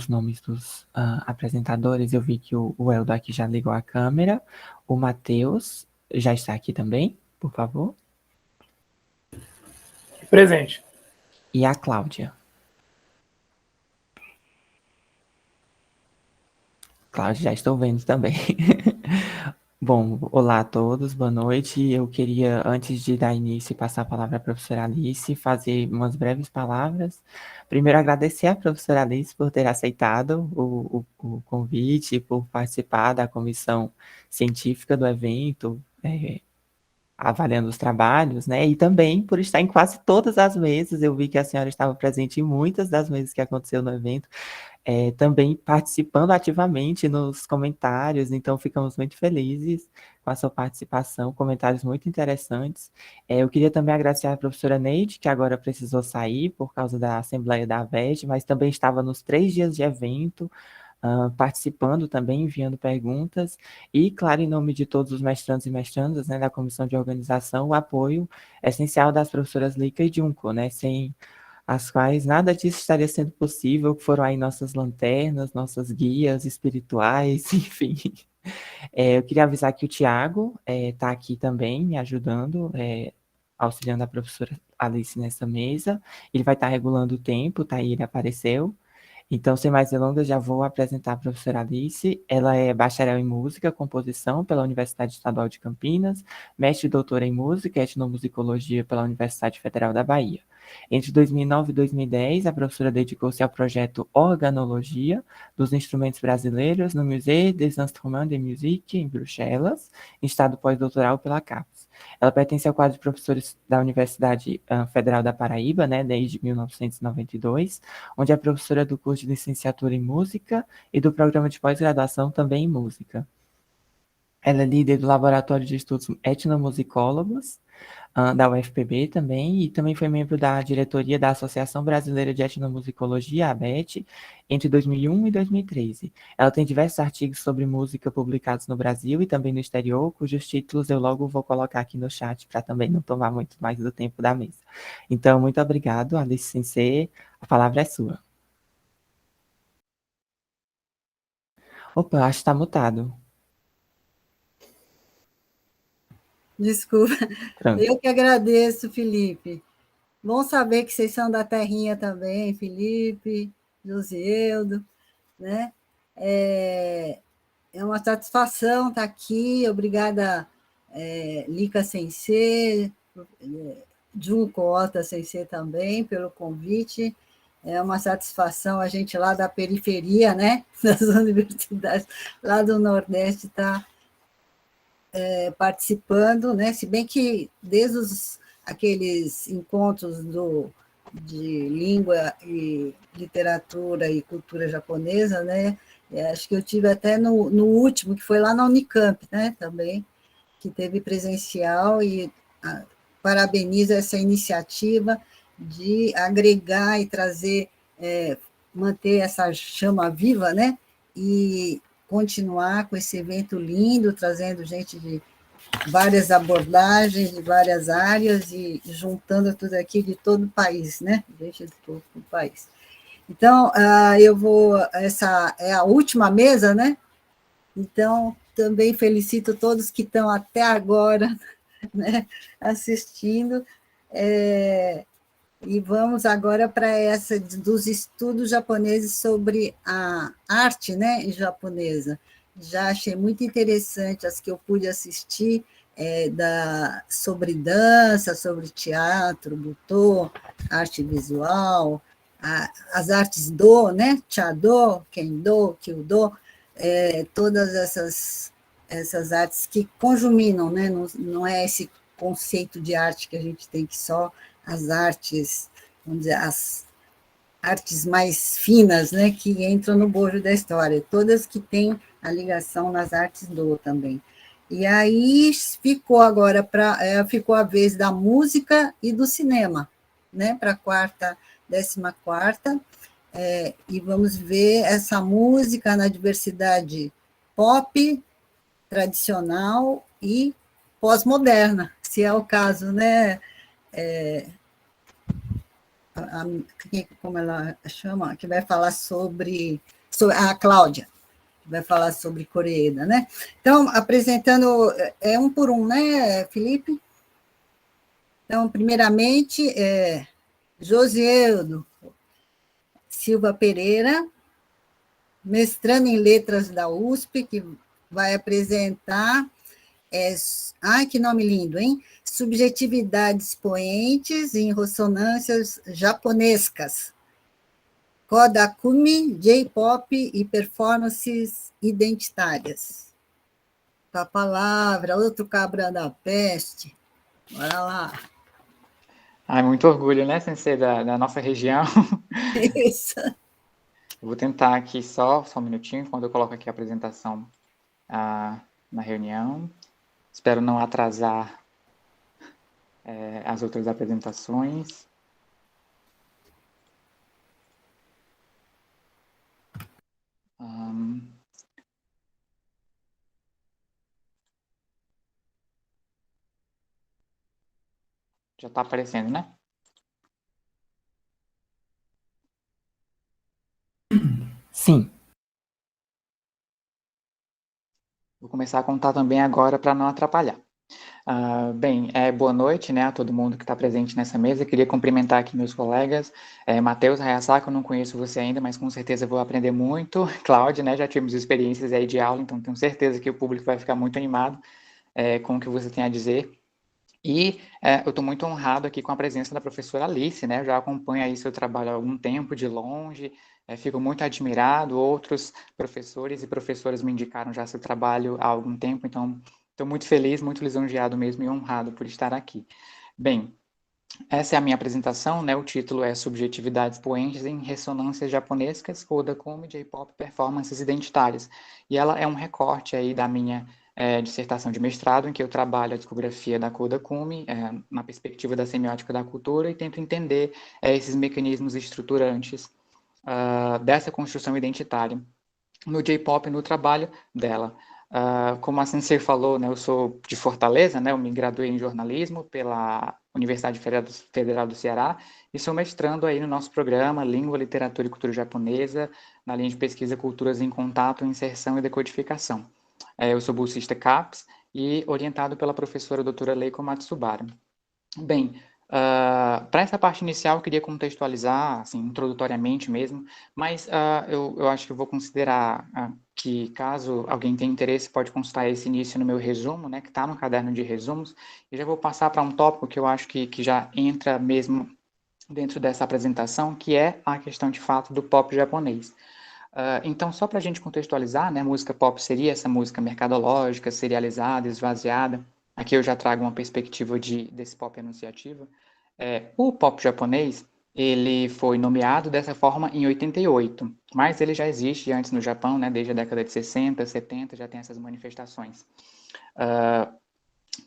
os nomes dos apresentadores. Eu vi que o Eldo aqui já ligou a câmera. O Matheus já está aqui também, por favor. Presente. E a Cláudia. Cláudia, já estou vendo também. Bom, olá a todos, boa noite. Eu queria, antes de dar início e passar a palavra à professora Alice, fazer umas breves palavras. Primeiro, agradecer à professora Alice por ter aceitado o convite, por participar da comissão científica do evento, avaliando os trabalhos, né? E também por estar em quase todas as mesas. Eu vi que a senhora estava presente em muitas das mesas que aconteceu no evento, também participando ativamente nos comentários, então ficamos muito felizes com a sua participação, comentários muito interessantes. Eu queria também agradecer à professora Neide, que agora precisou sair por causa da Assembleia da AVET, mas também estava nos 3 dias de evento, participando também, enviando perguntas, e, claro, em nome de todos os mestrandos e mestrandas, né, da comissão de organização, o apoio essencial das professoras Lica e Junco, né, sem as quais nada disso estaria sendo possível, que foram aí nossas lanternas, nossas guias espirituais, enfim. Eu queria avisar que o Tiago está aqui também, me ajudando, auxiliando a professora Alice nessa mesa. Ele vai estar regulando o tempo, tá aí, ele apareceu. Então, sem mais delongas, já vou apresentar a professora Alice. Ela é bacharel em música, composição pela Universidade Estadual de Campinas, mestre e doutora em música e etnomusicologia pela Universidade Federal da Bahia. Entre 2009 e 2010, a professora dedicou-se ao projeto Organologia dos Instrumentos Brasileiros no Musée des Instruments de Musique, em Bruxelas, em estado pós-doutoral pela CAPES. Ela pertence ao quadro de professores da Universidade Federal da Paraíba, né, desde 1992, onde é professora do curso de licenciatura em música e do programa de pós-graduação também em música. Ela é líder do Laboratório de Estudos Etnomusicólogos, da UFPB também, e também foi membro da diretoria da Associação Brasileira de Etnomusicologia, a ABET, entre 2001 e 2013. Ela tem diversos artigos sobre música publicados no Brasil e também no exterior, cujos títulos eu logo vou colocar aqui no chat para também não tomar muito mais do tempo da mesa. Então, muito obrigado, Alice Sensei, a palavra é sua. Opa, acho que está mutado. Desculpa. Pronto. Eu que agradeço, Felipe. Bom saber que vocês são da terrinha também, Felipe, Josieldo, né? É uma satisfação estar aqui. Obrigada, Lica Sensei, Junco Ota Sensei também, pelo convite. É uma satisfação a gente lá da periferia, né, das universidades, lá do Nordeste, estar participando, né, se bem que desde aqueles encontros de língua e literatura e cultura japonesa, né, acho que eu tive até no último, que foi lá na Unicamp, né, também, que teve presencial, e parabenizo essa iniciativa de agregar e trazer, manter essa chama viva, né, e continuar com esse evento lindo, trazendo gente de várias abordagens, de várias áreas, e juntando tudo aqui de todo o país, né, gente de todo o país. Então, essa é a última mesa, né, então também felicito todos que estão até agora, né, assistindo, e vamos agora para essa dos estudos japoneses sobre a arte, né, japonesa. Já achei muito interessante as que eu pude assistir, sobre dança, sobre teatro, butô, arte visual, as artes do, né, chado, kendo, kyudo, todas essas artes que conjuminam, né, não é esse conceito de arte que a gente tem que só as artes, vamos dizer, as artes mais finas, né, que entram no bojo da história, todas que têm a ligação nas artes do também. E aí ficou agora ficou a vez da música e do cinema, né, para a 14ª, e vamos ver essa música na diversidade pop, tradicional e pós-moderna, se é o caso, né, como ela chama, que vai falar sobre a Cláudia, que vai falar sobre Coreeda, né? Então, apresentando, um por um, né, Felipe? Então, primeiramente, Josieldo Silva Pereira, mestrando em letras da USP, que vai apresentar, ai, que nome lindo, hein? Subjetividades poentes em ressonâncias japonescas, Kodakumi, J-pop e performances identitárias. Com a palavra, outro cabra da peste. Bora lá. Ai, muito orgulho, né, Sensei, da nossa região. Isso. Eu vou tentar aqui só um minutinho, enquanto eu coloco aqui a apresentação na reunião. Espero não atrasar as outras apresentações. Já está aparecendo, né? Sim. Vou começar a contar também agora para não atrapalhar. Bem, boa noite, né, a todo mundo que está presente nessa mesa. Queria cumprimentar aqui meus colegas. Matheus Hayasaka, eu não conheço você ainda, mas com certeza vou aprender muito. Cláudia, né, já tivemos experiências aí de aula, então tenho certeza que o público vai ficar muito animado com o que você tem a dizer. E eu estou muito honrado aqui com a presença da professora Alice, né? Eu já acompanho aí seu trabalho há algum tempo, de longe, fico muito admirado. Outros professores e professoras me indicaram já seu trabalho há algum tempo, então estou muito feliz, muito lisonjeado mesmo e honrado por estar aqui. Bem, essa é a minha apresentação, né? O título é Subjetividades Poentes em Ressonâncias Japonescas, Kodakumi, J-Pop, Performances Identitárias. E ela é um recorte aí da minha dissertação de mestrado, em que eu trabalho a discografia da Kodakumi, na perspectiva da semiótica da cultura, e tento entender esses mecanismos estruturantes dessa construção identitária no J-pop, no trabalho dela. Como a Sensei falou, né, eu sou de Fortaleza, né, eu me graduei em jornalismo pela Universidade Federal do Ceará e sou mestrando aí no nosso programa Língua, Literatura e Cultura Japonesa, na linha de pesquisa Culturas em Contato, Inserção e Decodificação. Eu sou bolsista CAPES e orientado pela professora doutora Leiko Matsubara. Bem, para essa parte inicial, eu queria contextualizar, assim, introdutoriamente mesmo, mas eu acho que eu vou considerar que, caso alguém tenha interesse, pode consultar esse início no meu resumo, né, que está no caderno de resumos, e já vou passar para um tópico que eu acho que já entra mesmo dentro dessa apresentação, que é a questão, de fato, do pop japonês. Então, só para a gente contextualizar, né, música pop seria essa música mercadológica, serializada, esvaziada. Aqui eu já trago uma perspectiva desse pop anunciativo. O pop japonês, ele foi nomeado dessa forma em 88, mas ele já existe antes no Japão, né, desde a década de 60, 70, já tem essas manifestações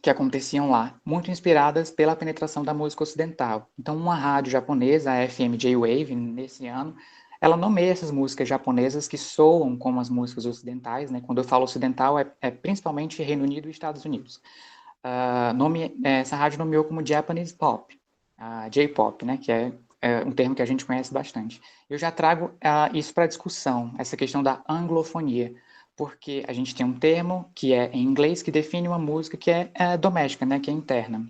que aconteciam lá, muito inspiradas pela penetração da música ocidental. Então, uma rádio japonesa, a FM J-Wave, nesse ano, ela nomeia essas músicas japonesas que soam como as músicas ocidentais, né? Quando eu falo ocidental, é principalmente Reino Unido e Estados Unidos. Essa rádio nomeou como Japanese Pop, J-Pop, né? Que é um termo que a gente conhece bastante. Eu já trago isso para discussão, essa questão da anglofonia, porque a gente tem um termo que é em inglês que define uma música que é doméstica, né? Que é interna.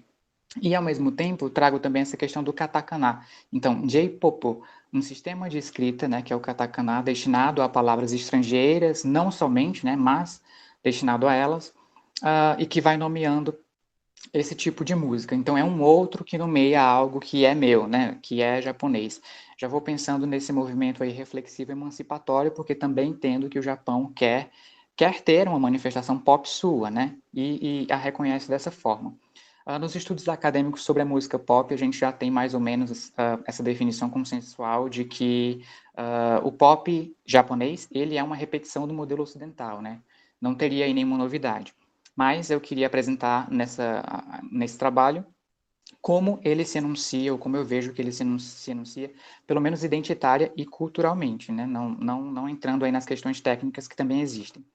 E, ao mesmo tempo, trago também essa questão do katakana. Então, J-Popo, um sistema de escrita, né, que é o katakana, destinado a palavras estrangeiras, não somente, né, mas destinado a elas, e que vai nomeando esse tipo de música. Então, é um outro que nomeia algo que é meu, né, que é japonês. Já vou pensando nesse movimento aí reflexivo emancipatório, porque também entendo que o Japão quer ter uma manifestação pop sua, né, e a reconhece dessa forma. Nos estudos acadêmicos sobre a música pop, a gente já tem mais ou menos essa definição consensual de que o pop japonês, ele é uma repetição do modelo ocidental, né? Não teria aí nenhuma novidade. Mas eu queria apresentar nesse trabalho como ele se enuncia, ou como eu vejo que ele se enuncia, pelo menos identitária e culturalmente, né? Não entrando aí nas questões técnicas que também existem.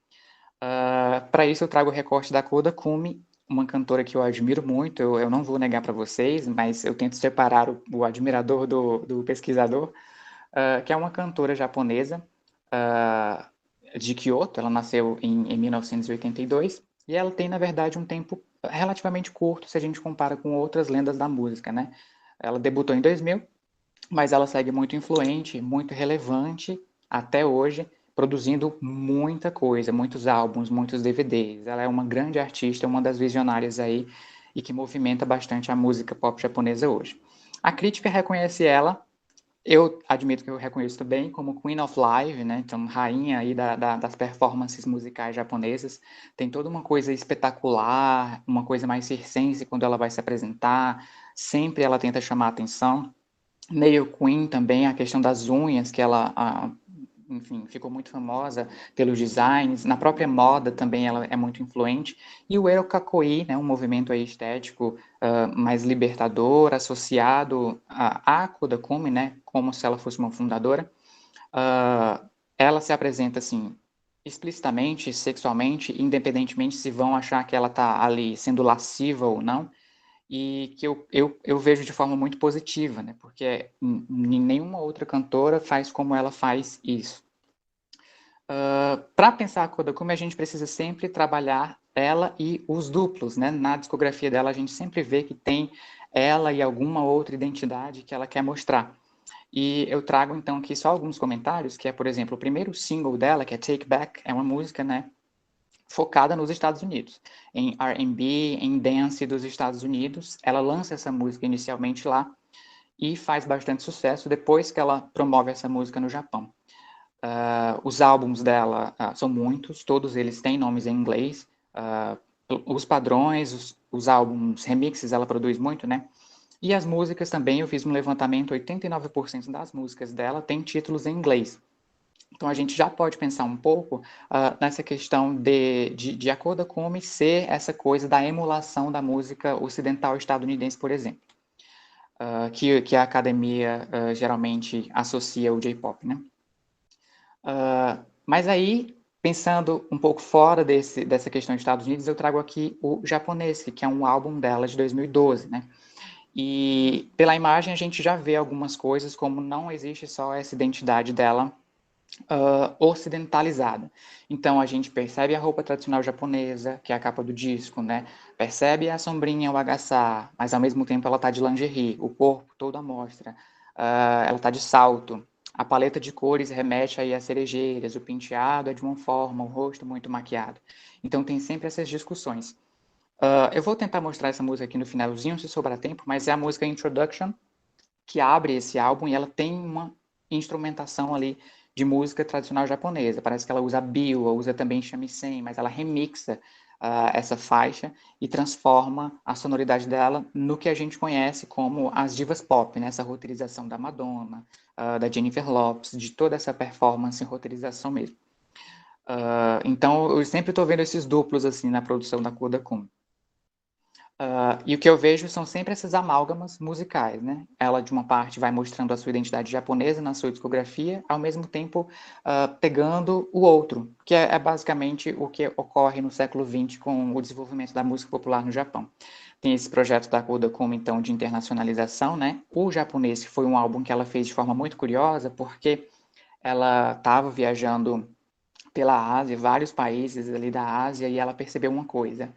Para isso, eu trago o recorte da Kodakumi uma cantora que eu admiro muito, eu não vou negar para vocês, mas eu tento separar o admirador do pesquisador, que é uma cantora japonesa de Kyoto. Ela nasceu em 1982 e ela tem, na verdade, um tempo relativamente curto se a gente compara com outras lendas da música, né? Ela debutou em 2000, mas ela segue muito influente, muito relevante até hoje, produzindo muita coisa, muitos álbuns, muitos DVDs. Ela é uma grande artista, uma das visionárias aí e que movimenta bastante a música pop japonesa hoje. A crítica reconhece ela, eu admito que eu reconheço também, como Queen of Live, né? Então, rainha aí das performances musicais japonesas. Tem toda uma coisa espetacular, uma coisa mais circense quando ela vai se apresentar. Sempre ela tenta chamar a atenção. Nail Queen também, a questão das unhas, que ela, enfim, ficou muito famosa pelos designs. Na própria moda também ela é muito influente. E o Eirokakoi, né, um movimento aí estético mais libertador, associado à Kodakumi, né, como se ela fosse uma fundadora. Ela se apresenta assim, explicitamente, sexualmente, independentemente se vão achar que ela está ali sendo lasciva ou não, e que eu vejo de forma muito positiva, né? Porque nenhuma outra cantora faz como ela faz isso. Para pensar a Kodakumi, a gente precisa sempre trabalhar ela e os duplos, né? Na discografia dela, a gente sempre vê que tem ela e alguma outra identidade que ela quer mostrar. E eu trago, então, aqui só alguns comentários, que é, por exemplo, o primeiro single dela, que é Take Back, é uma música, né, focada nos Estados Unidos, em R&B, em dance dos Estados Unidos. Ela lança essa música inicialmente lá e faz bastante sucesso depois que ela promove essa música no Japão. Os álbuns dela são muitos, todos eles têm nomes em inglês. Os padrões, os álbuns remixes, ela produz muito, né? E as músicas também, eu fiz um levantamento, 89% das músicas dela tem títulos em inglês. Então, a gente já pode pensar um pouco nessa questão de a Kodakumi ser essa coisa da emulação da música ocidental estadunidense, por exemplo, que a academia geralmente associa ao J-pop, né? Mas aí, pensando um pouco fora dessa questão dos Estados Unidos, eu trago aqui o Japonês, que é um álbum dela de 2012, né? E pela imagem a gente já vê algumas coisas, como não existe só essa identidade dela ocidentalizada. Então a gente percebe a roupa tradicional japonesa, que é a capa do disco, né? Percebe a sombrinha, o agaçá, mas ao mesmo tempo ela tá de lingerie, o corpo todo à mostra. Ela tá de salto. A paleta de cores remete aí às cerejeiras, o penteado é de uma forma, o rosto muito maquiado. Então tem sempre essas discussões. Eu vou tentar mostrar essa música aqui no finalzinho, se sobrar tempo, mas é a música Introduction, que abre esse álbum, e ela tem uma instrumentação ali de música tradicional japonesa. Parece que ela usa biwa, usa também shamisen, mas ela remixa essa faixa e transforma a sonoridade dela no que a gente conhece como as divas pop, né? Essa roteirização da Madonna, da Jennifer Lopez, de toda essa performance e roteirização mesmo. Então, eu sempre estou vendo esses duplos assim na produção da Kodakumi. E o que eu vejo são sempre essas amálgamas musicais, né? Ela, de uma parte, vai mostrando a sua identidade japonesa na sua discografia, ao mesmo tempo pegando o outro, que é basicamente o que ocorre no século XX com o desenvolvimento da música popular no Japão. Tem esse projeto da Kodakumi, então, de internacionalização, né? O Japonês foi um álbum que ela fez de forma muito curiosa, porque ela estava viajando pela Ásia, vários países ali da Ásia, e ela percebeu uma coisa.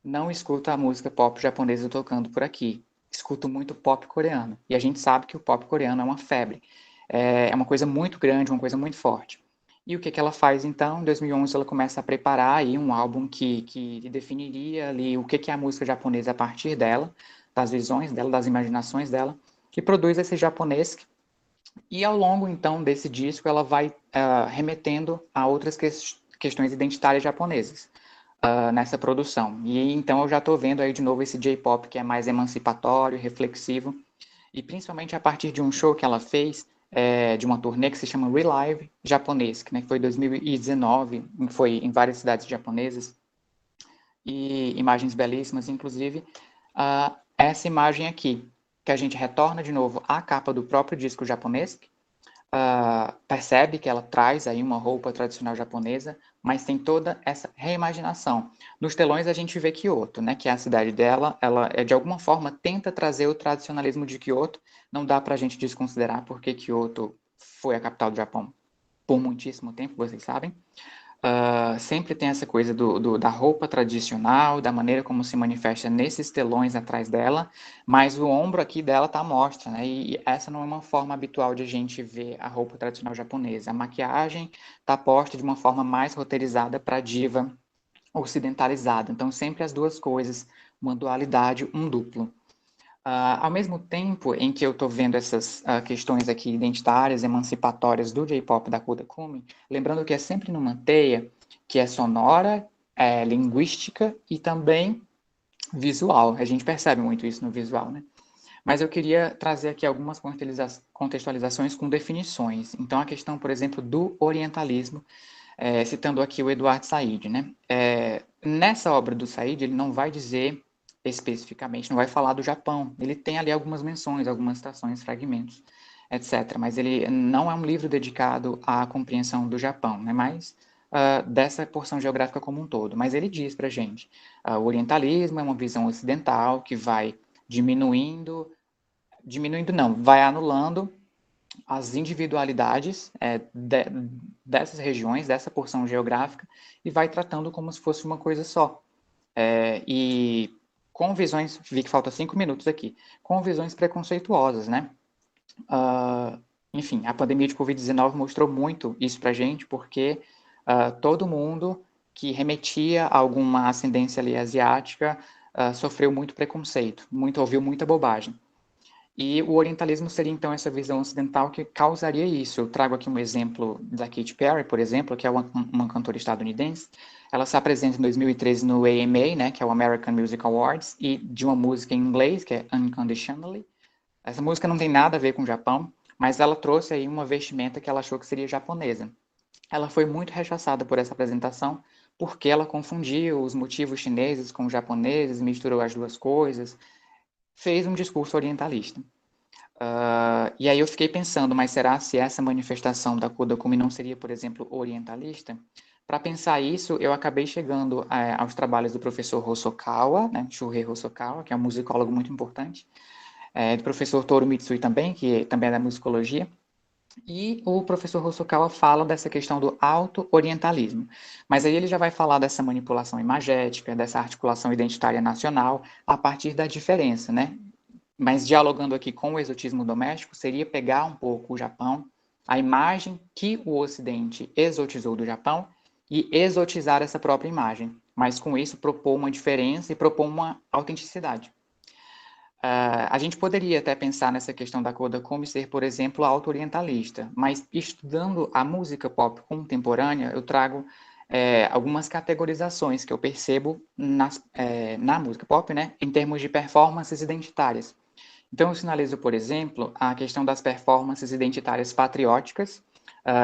Não escuto a música pop japonesa tocando por aqui. Escuto muito pop coreano. E a gente sabe que o pop coreano é uma febre. É uma coisa muito grande, uma coisa muito forte. E o que ela faz, então? Em 2011, ela começa a preparar aí um álbum que definiria ali o que é a música japonesa a partir dela, das visões dela, das imaginações dela, que produz esse japonês. E ao longo, então, desse disco, ela vai remetendo a outras questões identitárias japonesas nessa produção. E então eu já estou vendo aí de novo esse J-pop que é mais emancipatório, reflexivo, e principalmente a partir de um show que ela fez, de uma turnê que se chama Relive Japonês, que foi em 2019, foi em várias cidades japonesas, e imagens belíssimas, inclusive essa imagem aqui, que a gente retorna de novo à capa do próprio disco japonês, percebe que ela traz aí uma roupa tradicional japonesa, mas tem toda essa reimaginação. Nos telões a gente vê Kyoto, né, que é a cidade dela, ela de alguma forma tenta trazer o tradicionalismo de Kyoto, não dá para a gente desconsiderar porque Kyoto foi a capital do Japão por muitíssimo tempo, vocês sabem. Sempre tem essa coisa da roupa tradicional, da maneira como se manifesta nesses telões atrás dela, mas o ombro aqui dela está à mostra, né? E essa não é uma forma habitual de a gente ver a roupa tradicional japonesa. A maquiagem está posta de uma forma mais roteirizada para a diva ocidentalizada. Então, sempre as duas coisas, uma dualidade, um duplo. Ao mesmo tempo em que eu estou vendo essas questões aqui identitárias, emancipatórias do J-pop da Koda Kumi, lembrando que é sempre numa teia que é sonora, linguística e também visual. A gente percebe muito isso no visual, né? Mas eu queria trazer aqui algumas contextualizações com definições. Então, a questão, por exemplo, do orientalismo, citando aqui o Eduard Said, né? Nessa obra do Said, ele não vai dizer especificamente, não vai falar do Japão. Ele tem ali algumas menções, algumas citações, fragmentos, etc. Mas ele não é um livro dedicado à compreensão do Japão, né? Mas dessa porção geográfica como um todo. Mas ele diz para a gente, o orientalismo é uma visão ocidental que vai vai anulando as individualidades dessas regiões, dessa porção geográfica, e vai tratando como se fosse uma coisa só. E com visões, vi que falta 5 minutos aqui, com visões preconceituosas, né? Enfim, a pandemia de Covid-19 mostrou muito isso pra gente, porque todo mundo que remetia a alguma ascendência ali asiática sofreu muito preconceito, ouviu muita bobagem. E o orientalismo seria, então, essa visão ocidental que causaria isso. Eu trago aqui um exemplo da Katy Perry, por exemplo, que é uma cantora estadunidense. Ela se apresenta em 2013 no AMA, né, que é o American Music Awards, e de uma música em inglês, que é Unconditionally. Essa música não tem nada a ver com o Japão, mas ela trouxe aí uma vestimenta que ela achou que seria japonesa. Ela foi muito rechaçada por essa apresentação, porque ela confundiu os motivos chineses com os japoneses, misturou as duas coisas, fez um discurso orientalista. E aí eu fiquei pensando, mas será se essa manifestação da Koda Kumi não seria, por exemplo, orientalista? Para pensar isso, eu acabei chegando aos trabalhos do professor Hosokawa, né, Shuhei Hosokawa, que é um musicólogo muito importante, do professor Toru Mitsui também, que também é da musicologia, e o professor Hosokawa fala dessa questão do auto-orientalismo. Mas aí ele já vai falar dessa manipulação imagética, dessa articulação identitária nacional, a partir da diferença, né? Mas dialogando aqui com o exotismo doméstico, seria pegar um pouco o Japão, a imagem que o Ocidente exotizou do Japão, e exotizar essa própria imagem. Mas com isso propor uma diferença e propor uma autenticidade. A gente poderia até pensar nessa questão da Koda como ser, por exemplo, auto-orientalista, mas estudando a música pop contemporânea, eu trago algumas categorizações que eu percebo na música pop, né, em termos de performances identitárias. Então, eu sinalizo, por exemplo, a questão das performances identitárias patrióticas,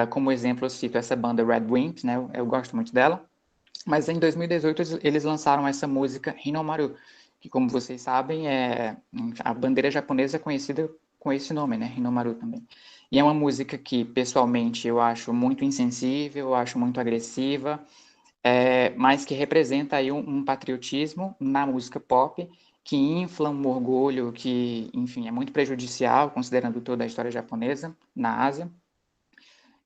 como exemplo eu cito essa banda Red Wings, né, eu gosto muito dela, mas em 2018 eles lançaram essa música Hinomaru, que, como vocês sabem, a bandeira japonesa é conhecida com esse nome, né? Hinomaru também. E é uma música que, pessoalmente, eu acho muito insensível, eu acho muito agressiva, mas que representa aí um patriotismo na música pop que infla um orgulho que, enfim, é muito prejudicial, considerando toda a história japonesa na Ásia.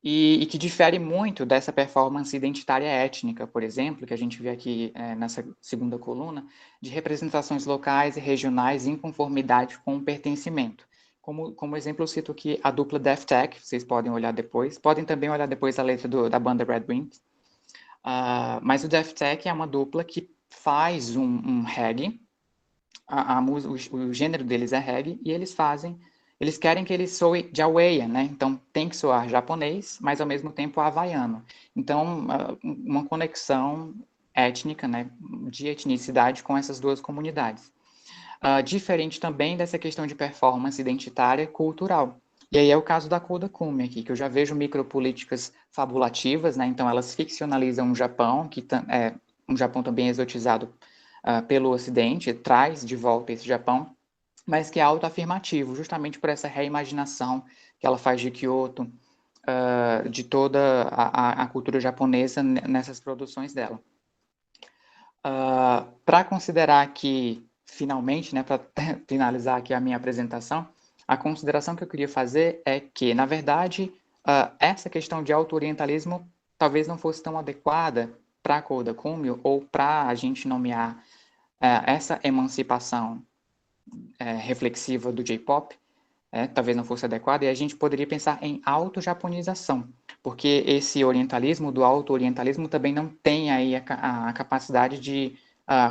E que difere muito dessa performance identitária étnica, por exemplo, que a gente vê aqui nessa segunda coluna, de representações locais e regionais em conformidade com o pertencimento. Como exemplo, eu cito aqui a dupla Def Tech, vocês podem olhar depois. Podem também olhar depois a letra da banda Red Wings. Mas o Def Tech é uma dupla que faz um reggae, o gênero deles é reggae, e eles querem que ele soe Jaweian, né? Então tem que soar japonês, mas ao mesmo tempo havaiano. Então, uma conexão étnica, né, de etnicidade com essas duas comunidades. Diferente também dessa questão de performance identitária cultural. E aí é o caso da Koda Kumi aqui, que eu já vejo micropolíticas fabulativas, né? Então elas ficcionalizam o Japão, que é um Japão também exotizado pelo Ocidente, traz de volta esse Japão, mas que é autoafirmativo, justamente por essa reimaginação que ela faz de Kyoto, de toda a cultura japonesa nessas produções dela. Para considerar aqui, finalmente, né, para finalizar aqui a minha apresentação, a consideração que eu queria fazer é que, na verdade, essa questão de auto-orientalismo talvez não fosse tão adequada para a Koda Kumio ou para a gente nomear essa emancipação reflexiva do J-pop, talvez não fosse adequada, e a gente poderia pensar em auto-japonização, porque esse orientalismo, do auto-orientalismo, também não tem aí a capacidade de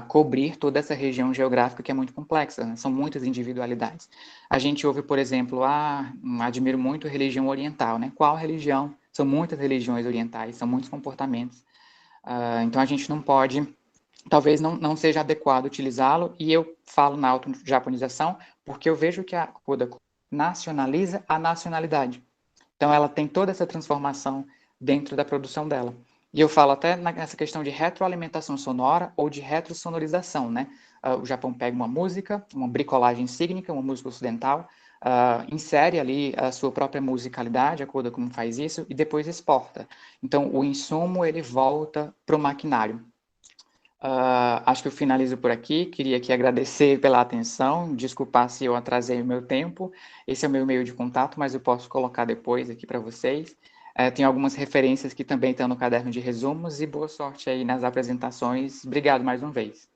cobrir toda essa região geográfica que é muito complexa, né? São muitas individualidades. A gente ouve, por exemplo, admiro muito a religião oriental, né? Qual religião? São muitas religiões orientais, são muitos comportamentos. Então a gente não pode, talvez não seja adequado utilizá-lo, e eu falo na auto-japonização porque eu vejo que a Koda nacionaliza a nacionalidade. Então, ela tem toda essa transformação dentro da produção dela. E eu falo até nessa questão de retroalimentação sonora ou de retrosonorização, né? O Japão pega uma música, uma bricolagem sígnica, uma música ocidental, insere ali a sua própria musicalidade, a Koda como faz isso, e depois exporta. Então, o insumo, ele volta para o maquinário. Acho que eu finalizo por aqui. Queria aqui agradecer pela atenção, desculpar se eu atrasei o meu tempo. Esse é o meu meio de contato, mas eu posso colocar depois aqui para vocês. Tem algumas referências que também estão no caderno de resumos, e boa sorte aí nas apresentações. Obrigado mais uma vez.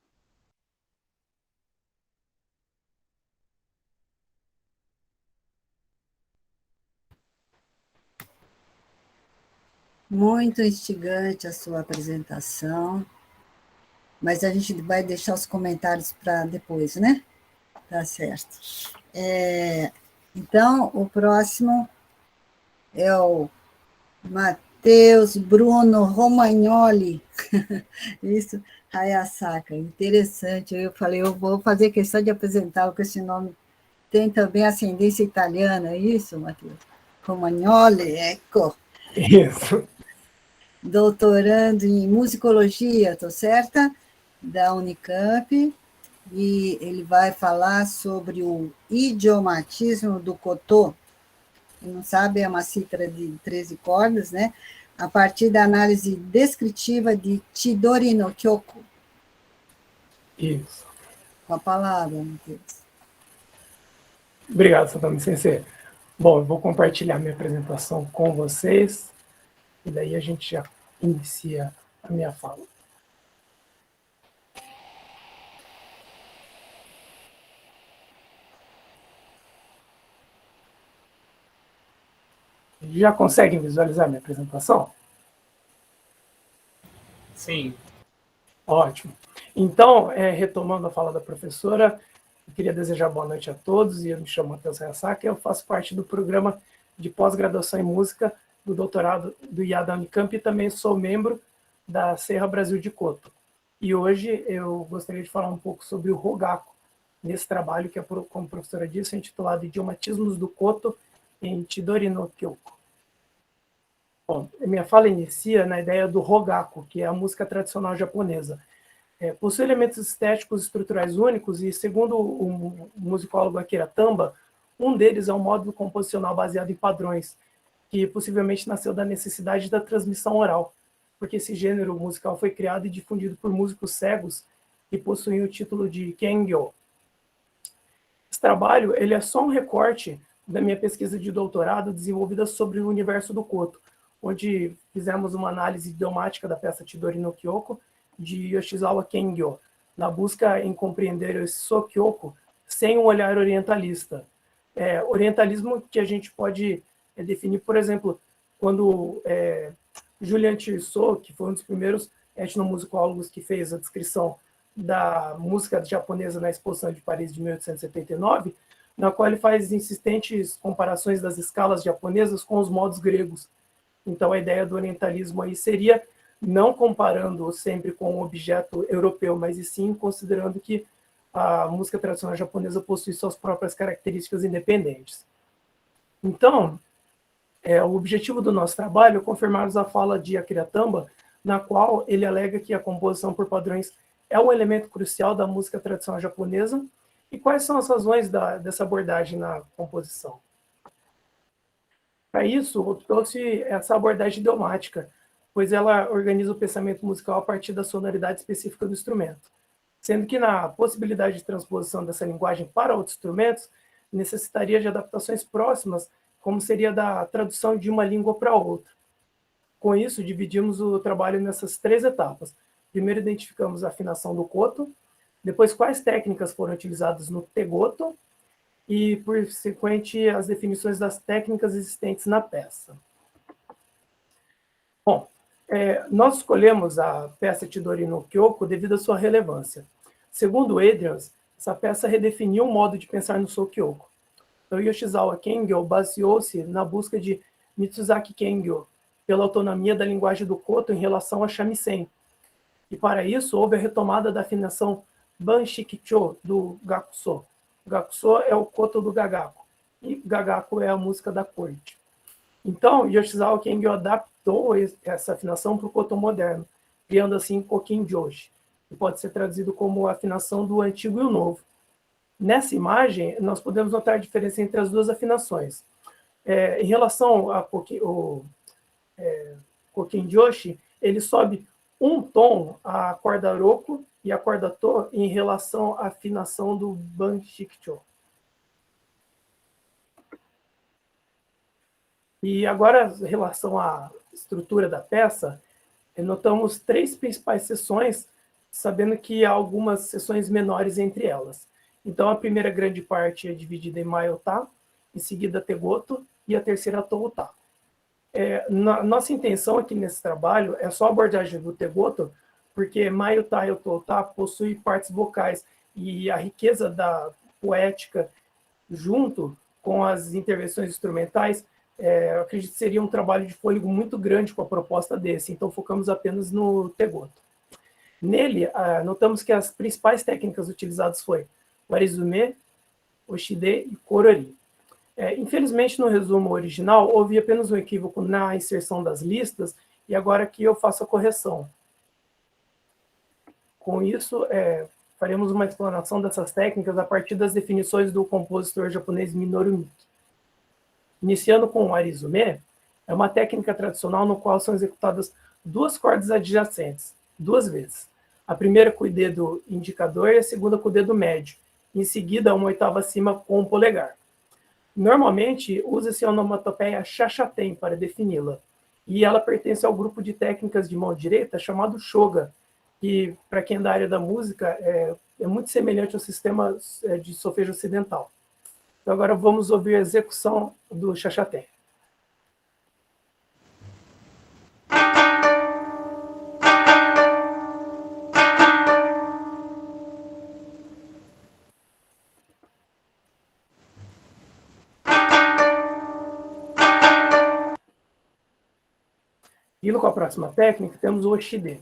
Muito instigante a sua apresentação, mas a gente vai deixar os comentários para depois, né? Tá certo. Então, o próximo é o Matheus Bruno Romagnoli. Isso, Hayasaka, interessante. Eu falei, eu vou fazer questão de apresentá-lo com esse nome. Tem também ascendência italiana, é isso, Matheus? Romagnoli, ecco. Isso. Doutorando em musicologia, estou certa? Da Unicamp. E ele vai falar sobre o idiomatismo do koto. Quem não sabe, é uma cítara de 13 cordas, né? A partir da análise descritiva de Chidori no Kyoko. Isso. Com a palavra, Matheus. Obrigado, Satami Sensei. Bom, eu vou compartilhar minha apresentação com vocês, e daí a gente já inicia a minha fala. Já conseguem visualizar minha apresentação? Sim. Ótimo. Então, retomando a fala da professora, eu queria desejar boa noite a todos, e eu me chamo Matheus Hayasaka, eu faço parte do programa de pós-graduação em música do doutorado do IAD da Unicamp, e também sou membro da Serra Brasil de Koto. E hoje eu gostaria de falar um pouco sobre o Rogaku, nesse trabalho que, como a professora disse, é intitulado Idiomatismos do Koto em Chidori no Kyoko. Bom, minha fala inicia na ideia do Rogaku, que é a música tradicional japonesa. Possui elementos estéticos estruturais únicos, e segundo o musicólogo Akira Tamba, um deles é um módulo composicional baseado em padrões, que possivelmente nasceu da necessidade da transmissão oral, porque esse gênero musical foi criado e difundido por músicos cegos que possuem o título de Kengyo. Esse trabalho ele é só um recorte da minha pesquisa de doutorado desenvolvida sobre o universo do koto, onde fizemos uma análise idiomática da peça Chidori no Kyoko, de Yoshizawa Kengyo, na busca em compreender esse Sokyoko sem um olhar orientalista. Orientalismo que a gente pode definir, por exemplo, quando Julian Tirso, que foi um dos primeiros etnomusicólogos que fez a descrição da música japonesa na Exposição de Paris de 1879, na qual ele faz insistentes comparações das escalas japonesas com os modos gregos. Então, a ideia do orientalismo aí seria não comparando sempre com um objeto europeu, mas e sim considerando que a música tradicional japonesa possui suas próprias características independentes. Então, o objetivo do nosso trabalho é confirmarmos a fala de Akira Tamba, na qual ele alega que a composição por padrões é um elemento crucial da música tradicional japonesa. E quais são as razões dessa abordagem na composição? Para isso, optou-se essa abordagem idiomática, pois ela organiza o pensamento musical a partir da sonoridade específica do instrumento, sendo que na possibilidade de transposição dessa linguagem para outros instrumentos, necessitaria de adaptações próximas, como seria da tradução de uma língua para outra. Com isso, dividimos o trabalho nessas 3 etapas. Primeiro, identificamos a afinação do koto, depois quais técnicas foram utilizadas no tegoto, e, por consequente, as definições das técnicas existentes na peça. Bom, nós escolhemos a peça Chidori no Kyoko devido à sua relevância. Segundo Adrians, essa peça redefiniu o modo de pensar no Sokyoko. Então, Yoshizawa Kengyo baseou-se na busca de Mitsuzaki Kengyo pela autonomia da linguagem do koto em relação a shamisen. E, para isso, houve a retomada da afinação Banshikicho do Gakuso. Gakuso é o koto do Gagaku, e Gagaku é a música da corte. Então, Yoshizawa Kengyo adaptou essa afinação para o koto moderno, criando assim Kokin Joshi, que pode ser traduzido como a afinação do antigo e o novo. Nessa imagem, nós podemos notar a diferença entre as 2 afinações. Em relação a Kokin Joshi, ele sobe um tom a corda Roko e a corda To em relação à afinação do Banshikicho. E agora, em relação à estrutura da peça, notamos 3 principais seções, sabendo que há algumas seções menores entre elas. Então, a primeira grande parte é dividida em Mayota, em seguida Tegoto, e a terceira Touta. Nossa intenção aqui nesse trabalho é só a abordagem do Tegoto, porque Mayota e o Touta possuem partes vocais, e a riqueza da poética, junto com as intervenções instrumentais, eu acredito que seria um trabalho de fôlego muito grande com a proposta desse, então focamos apenas no Tegoto. Nele, notamos que as principais técnicas utilizadas foi o Arizume, o Shide e Korori. Infelizmente, no resumo original, houve apenas um equívoco na inserção das listas, e agora aqui eu faço a correção. Com isso, faremos uma explanação dessas técnicas a partir das definições do compositor japonês Minoru Miki. Iniciando com o Arizume, é uma técnica tradicional no qual são executadas 2 cordas adjacentes, 2 vezes. A primeira com o dedo indicador e a segunda com o dedo médio. Em seguida, uma oitava acima com o polegar. Normalmente, usa-se a onomatopeia Shashaten para defini-la. E ela pertence ao grupo de técnicas de mão direita chamado Shoga, que, para quem é da área da música, é muito semelhante ao sistema de solfejo ocidental. Então, agora vamos ouvir a execução do Shashaten. Indo com a próxima técnica, temos o Oshide,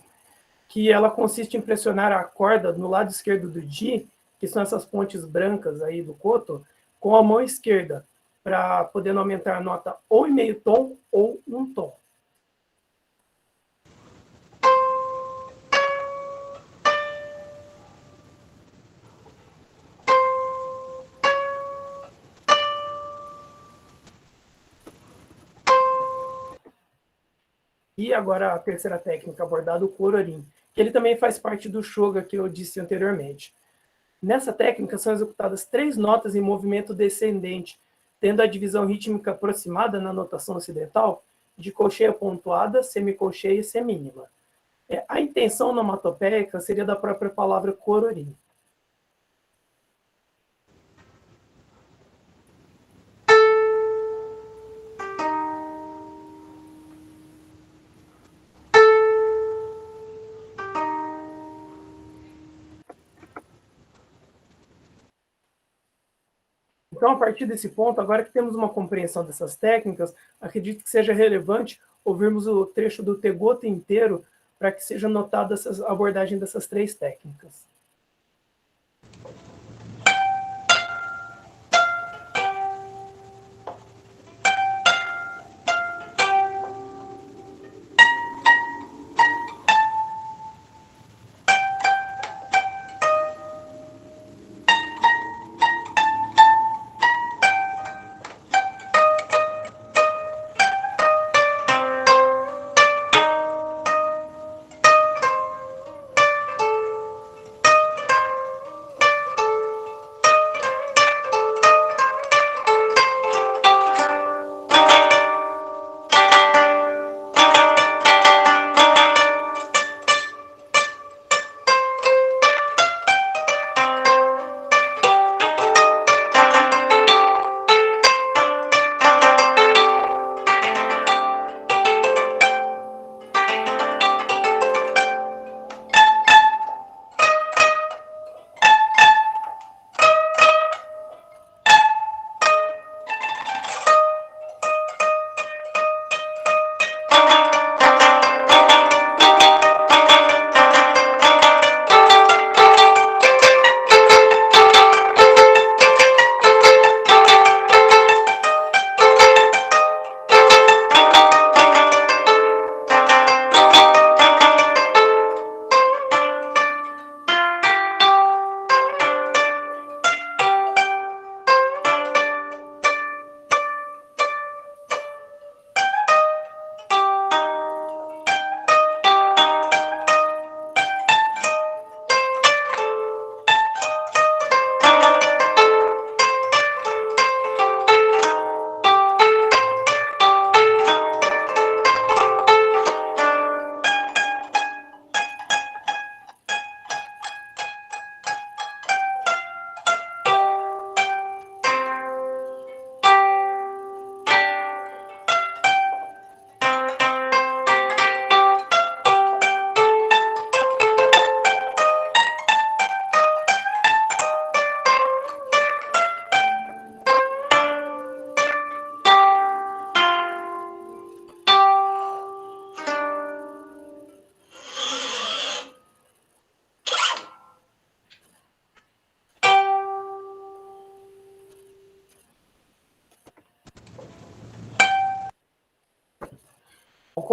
que ela consiste em pressionar a corda no lado esquerdo do Ji, que são essas pontes brancas aí do koto, com a mão esquerda, para poder aumentar a nota ou em meio tom ou um tom. E agora a terceira técnica abordada, o Kororin, que ele também faz parte do Shoga que eu disse anteriormente. Nessa técnica são executadas 3 notas em movimento descendente, tendo a divisão rítmica aproximada na notação ocidental de colcheia pontuada, semicolcheia e semínima. A intenção onomatopeica seria da própria palavra Kororin. Então, a partir desse ponto, agora que temos uma compreensão dessas técnicas, acredito que seja relevante ouvirmos o trecho do Tegoto inteiro para que seja notada a abordagem dessas 3 técnicas.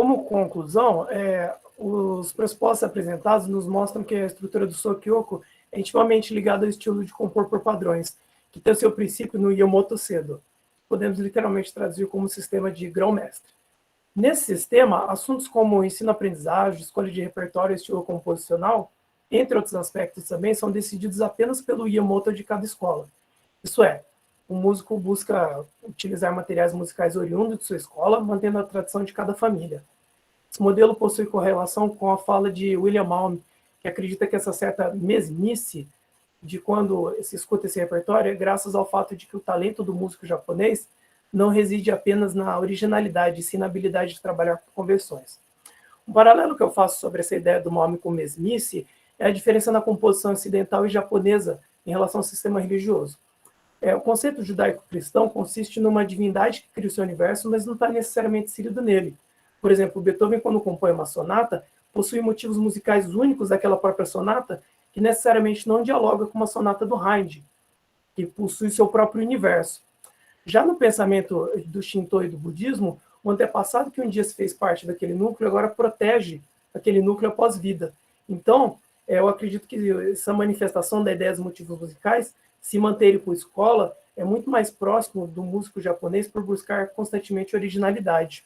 como conclusão, os pressupostos apresentados nos mostram que a estrutura do Sokyoko é intimamente ligada ao estilo de compor por padrões, que tem o seu princípio no Yomoto Sedo. Podemos literalmente traduzir como sistema de grão-mestre. Nesse sistema, assuntos como ensino-aprendizagem, escolha de repertório e estilo composicional, entre outros aspectos também, são decididos apenas pelo Yomoto de cada escola. Isso é, o músico busca utilizar materiais musicais oriundos de sua escola, mantendo a tradição de cada família. Esse modelo possui correlação com a fala de William Malm, que acredita que essa certa mesmice de quando se escuta esse repertório é graças ao fato de que o talento do músico japonês não reside apenas na originalidade, e sim na habilidade de trabalhar com convenções. Um paralelo que eu faço sobre essa ideia do Malm com mesmice é a diferença na composição ocidental e japonesa em relação ao sistema religioso. O conceito judaico-cristão consiste numa divindade que cria o seu universo, mas não está necessariamente inserido nele. Por exemplo, Beethoven, quando compõe uma sonata, possui motivos musicais únicos daquela própria sonata, que necessariamente não dialoga com uma sonata do Haydn, que possui seu próprio universo. Já no pensamento do Shinto e do budismo, o antepassado que um dia se fez parte daquele núcleo agora protege aquele núcleo após vida. Então, eu acredito que essa manifestação da ideia dos motivos musicais, se manterem por escola, é muito mais próximo do músico japonês por buscar constantemente originalidade,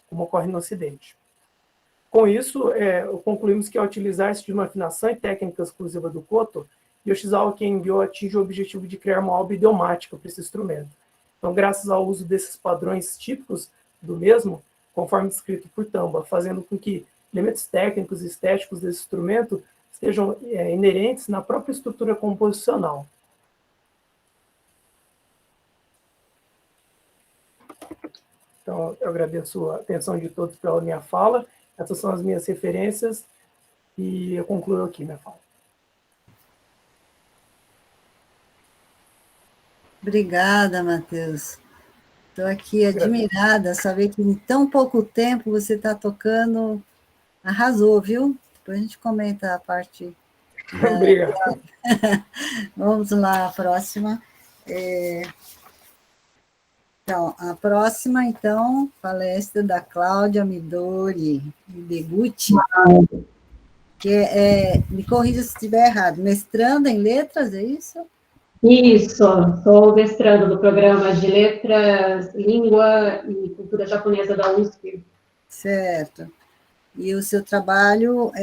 como ocorre no Ocidente. Com isso, concluímos que ao utilizar-se de uma afinação e técnica exclusiva do koto, Yoshizawa Kengyo atinge o objetivo de criar uma obra idiomática para esse instrumento. Então, graças ao uso desses padrões típicos do mesmo, conforme descrito por Tamba, fazendo com que elementos técnicos e estéticos desse instrumento estejam inerentes na própria estrutura composicional. Então, eu agradeço a atenção de todos pela minha fala. Essas são as minhas referências e eu concluo aqui minha fala. Obrigada, Matheus. Estou aqui admirada, saber que em tão pouco tempo você está tocando, arrasou, viu? Depois a gente comenta a parte. Obrigado. Vamos lá, a próxima. Então, a próxima, então, palestra da Cláudia Midori Deguchi, que me corrija se estiver errado, mestranda em letras, é isso? Isso, sou mestrando do programa de Letras, Língua e Cultura Japonesa da USP. Certo. E o seu trabalho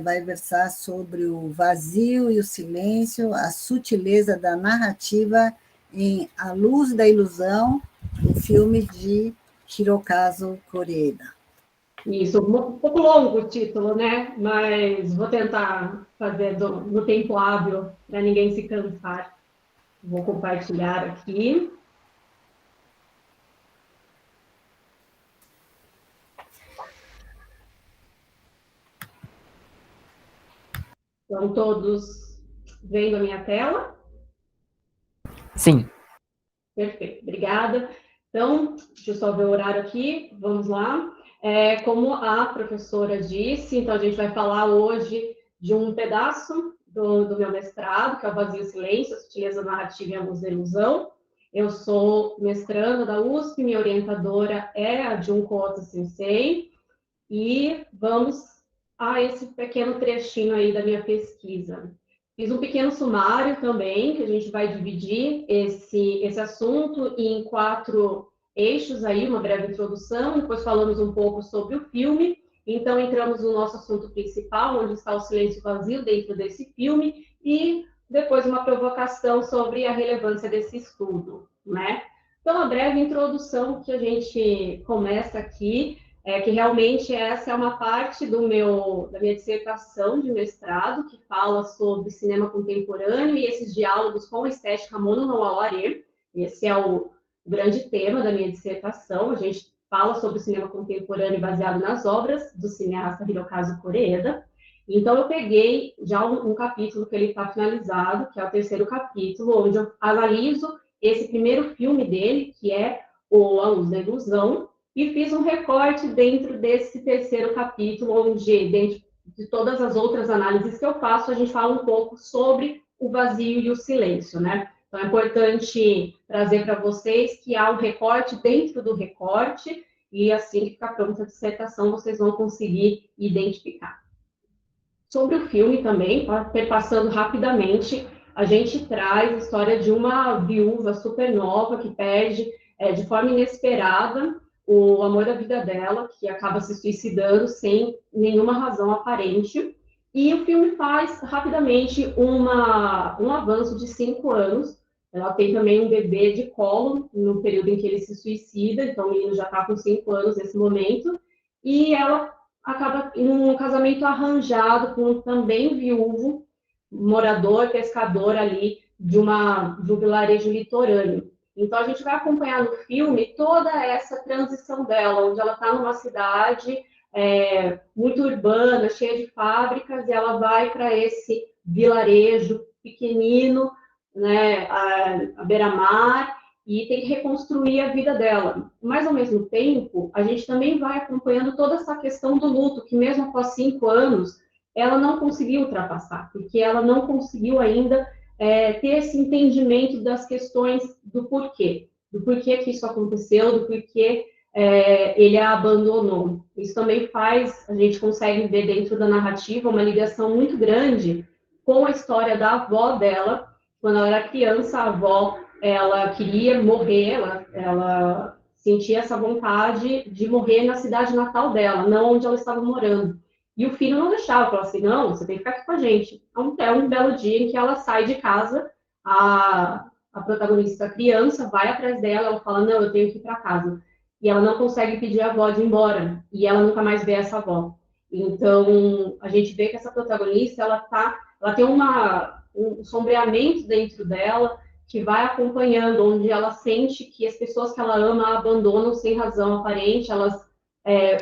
vai versar sobre o vazio e o silêncio, a sutileza da narrativa em A Luz da Ilusão, o filme de Hirokazu Koreeda. Isso, um pouco longo o título, né? Mas vou tentar fazer no tempo hábil, para ninguém se cansar. Vou compartilhar aqui. Estão todos vendo a minha tela? Sim. Perfeito, obrigada. Então, deixa eu só ver o horário aqui, vamos lá. Como a professora disse, então a gente vai falar hoje de um pedaço do meu mestrado, que é o Vazio e Silêncio, a Sutileza Narrativa e a Luz da Ilusão. Eu sou mestranda da USP, minha orientadora é a Junko Ota Sensei, e vamos a esse pequeno trechinho aí da minha pesquisa. Fiz um pequeno sumário também, que a gente vai dividir esse assunto em 4 eixos aí, uma breve introdução, depois falamos um pouco sobre o filme, então entramos no nosso assunto principal, onde está o silêncio vazio dentro desse filme, e depois uma provocação sobre a relevância desse estudo, né? Então, a breve introdução que a gente começa aqui, que realmente essa é uma parte da minha dissertação de mestrado, que fala sobre cinema contemporâneo e esses diálogos com a estética mono no Aware. Esse é o grande tema da minha dissertação. A gente fala sobre o cinema contemporâneo baseado nas obras do cineasta Hirokazu Koreeda. Então, eu peguei já um capítulo que ele está finalizado, que é o 3º capítulo, onde eu analiso esse primeiro filme dele, que é A Luz da Ilusão, e fiz um recorte dentro desse 3º capítulo, onde, dentro de todas as outras análises que eu faço, a gente fala um pouco sobre o vazio e o silêncio, né? Então, é importante trazer para vocês que há um recorte dentro do recorte, e assim que ficar pronta a dissertação, vocês vão conseguir identificar. Sobre o filme também, passando rapidamente, a gente traz a história de uma viúva super nova que perde de forma inesperada o amor da vida dela, que acaba se suicidando sem nenhuma razão aparente. E o filme faz rapidamente um avanço de 5 anos. Ela tem também um bebê de colo no período em que ele se suicida, então o menino já está com 5 anos nesse momento. E ela acaba em um casamento arranjado com um também viúvo, morador, pescador ali de um vilarejo litorâneo. Então, a gente vai acompanhar no filme toda essa transição dela, onde ela está numa cidade muito urbana, cheia de fábricas, e ela vai para esse vilarejo pequenino, né, à beira-mar, e tem que reconstruir a vida dela. Mas, ao mesmo tempo, a gente também vai acompanhando toda essa questão do luto, que mesmo após 5 anos, ela não conseguiu ultrapassar, porque ela não conseguiu ainda ter esse entendimento das questões do porquê que isso aconteceu, do porquê ele a abandonou. Isso também a gente consegue ver dentro da narrativa uma ligação muito grande com a história da avó dela. Quando ela era criança, a avó, ela queria morrer, ela sentia essa vontade de morrer na cidade natal dela, não onde ela estava morando. E o filho não deixava, falava assim, não, você tem que ficar aqui com a gente. Até um belo dia em que ela sai de casa, a protagonista, a criança, vai atrás dela, ela fala, não, eu tenho que ir para casa. E ela não consegue pedir a avó de ir embora, e ela nunca mais vê essa avó. Então, a gente vê que essa protagonista, ela tem um sombreamento dentro dela, que vai acompanhando, onde ela sente que as pessoas que ela ama a abandonam sem razão aparente, elas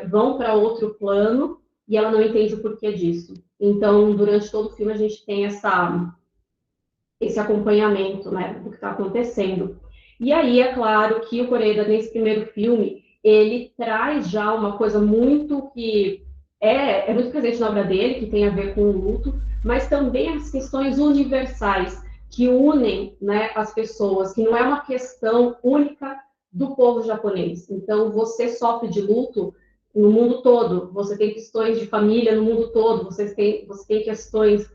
vão para outro plano, e ela não entende o porquê disso. Então, durante todo o filme, a gente tem esse acompanhamento, né, do que está acontecendo. E aí, é claro que o Koreda, nesse primeiro filme, ele traz já uma coisa muito que é muito presente na obra dele, que tem a ver com o luto, mas também as questões universais que unem, né, as pessoas, que não é uma questão única do povo japonês. Então, você sofre de luto no mundo todo, você tem questões de família no mundo todo, você tem questões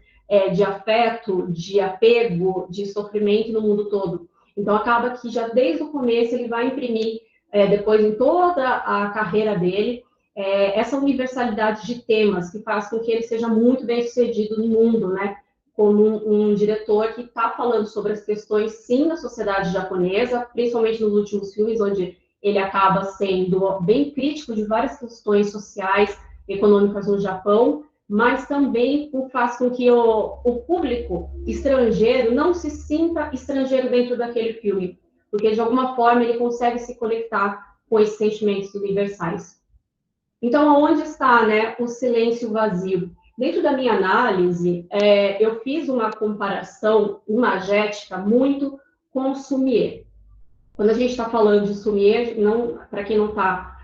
de afeto, de apego, de sofrimento no mundo todo. Então, acaba que já desde o começo ele vai imprimir, depois em toda a carreira dele, essa universalidade de temas que faz com que ele seja muito bem sucedido no mundo, né? Como um diretor que está falando sobre as questões, sim, da sociedade japonesa, principalmente nos últimos filmes, onde ele acaba sendo bem crítico de várias questões sociais, econômicas no Japão, mas também faz com que o público estrangeiro não se sinta estrangeiro dentro daquele filme, porque de alguma forma ele consegue se conectar com esses sentimentos universais. Então, onde está, né, o silêncio vazio? Dentro da minha análise, eu fiz uma comparação imagética muito com o Sumier. Quando a gente está falando de Sumier, para quem não está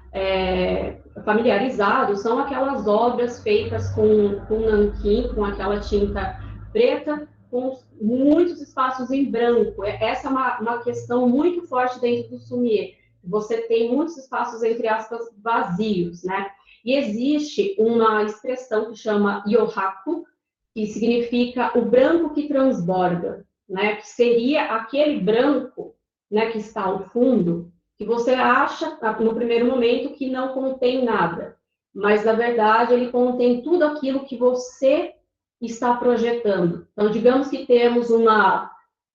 familiarizado, são aquelas obras feitas com nanquim, com aquela tinta preta, com muitos espaços em branco. Essa é uma questão muito forte dentro do Sumier. Você tem muitos espaços, entre aspas, vazios, né? E existe uma expressão que chama yohaku, que significa o branco que transborda, né? Que seria aquele branco, né, que está ao fundo, que você acha, no primeiro momento, que não contém nada. Mas, na verdade, ele contém tudo aquilo que você está projetando. Então, digamos que temos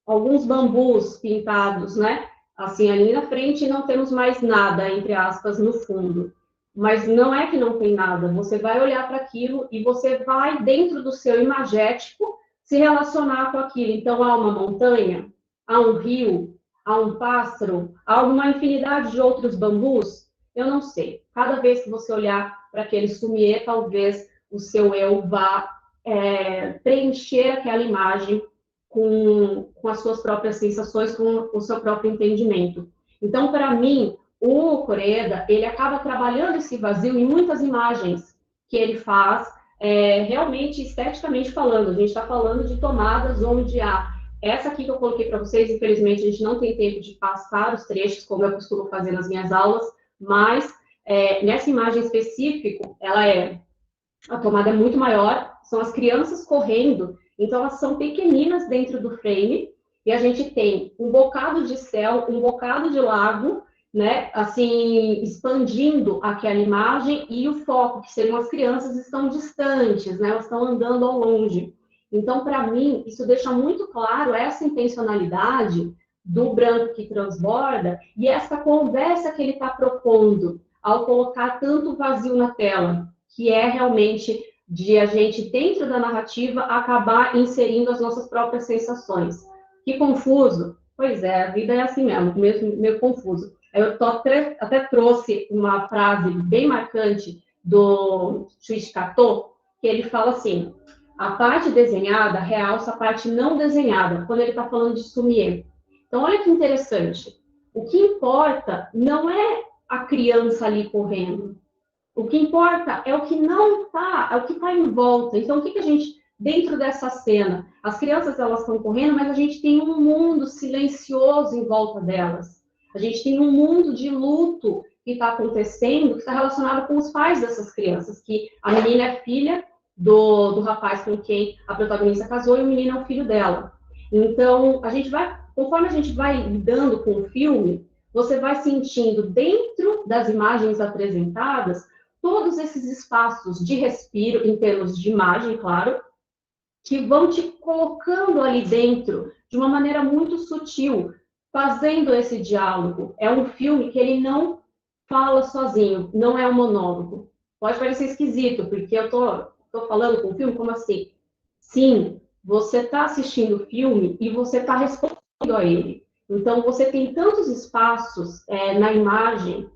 alguns bambus pintados, né? Assim, ali na frente, e não temos mais nada, entre aspas, no fundo. Mas não é que não tem nada. Você vai olhar para aquilo e você vai, dentro do seu imagético, se relacionar com aquilo. Então, há uma montanha, há um rio, há um pássaro, há uma infinidade de outros bambus? Eu não sei. Cada vez que você olhar para aquele Sumier, talvez o seu eu vá preencher aquela imagem com as suas próprias sensações, com o seu próprio entendimento. Então, para mim, o Koreda, ele acaba trabalhando esse vazio em muitas imagens que ele faz, realmente esteticamente falando. A gente está falando de tomadas onde há essa aqui que eu coloquei para vocês, infelizmente a gente não tem tempo de passar os trechos, como eu costumo fazer nas minhas aulas, mas nessa imagem específica, a tomada é muito maior, são as crianças correndo, então elas são pequeninas dentro do frame, e a gente tem um bocado de céu, um bocado de lago, né, assim, expandindo aquela imagem, e o foco, que seriam as crianças, estão distantes, né, elas estão andando ao longe. Então, para mim, isso deixa muito claro essa intencionalidade do branco que transborda, e essa conversa que ele está propondo, ao colocar tanto vazio na tela, que é realmente de a gente, dentro da narrativa, acabar inserindo as nossas próprias sensações. Que confuso? Pois é, a vida é assim mesmo, meio confuso. Eu até trouxe uma frase bem marcante do Shuichi Kato, que ele fala assim, a parte desenhada realça a parte não desenhada, quando ele está falando de Sumie. Então, olha que interessante. O que importa não é a criança ali correndo. O que importa é o que não está, é o que está em volta. Então, o que a gente, dentro dessa cena, as crianças elas estão correndo, mas a gente tem um mundo silencioso em volta delas. A gente tem um mundo de luto que está acontecendo, que está relacionado com os pais dessas crianças, que a menina é filha do rapaz com quem a protagonista casou e o menino é o filho dela. Então, conforme a gente vai lidando com o filme, você vai sentindo dentro das imagens apresentadas todos esses espaços de respiro, em termos de imagem, claro, que vão te colocando ali dentro de uma maneira muito sutil, fazendo esse diálogo. É um filme que ele não fala sozinho, não é um monólogo. Pode parecer esquisito, porque eu tô falando com o filme, como assim? Sim, você está assistindo o filme e você está respondendo a ele. Então, você tem tantos espaços na imagem